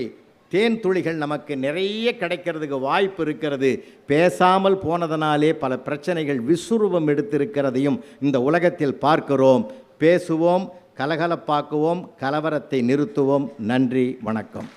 Speaker 1: தேன் துளிகள் நமக்கு நிறைய கிடைக்கிறதுக்கு வாய்ப்பு இருக்கிறது. பேசாமல் போனதனாலே பல பிரச்சனைகள் விசுரூபம் எடுத்திருக்கிறதையும் இந்த உலகத்தில் பார்க்கிறோம். பேசுவோம், கலகலப்பாக்குவோம், கலவரத்தை நிறுத்துவோம். நன்றி, வணக்கம்.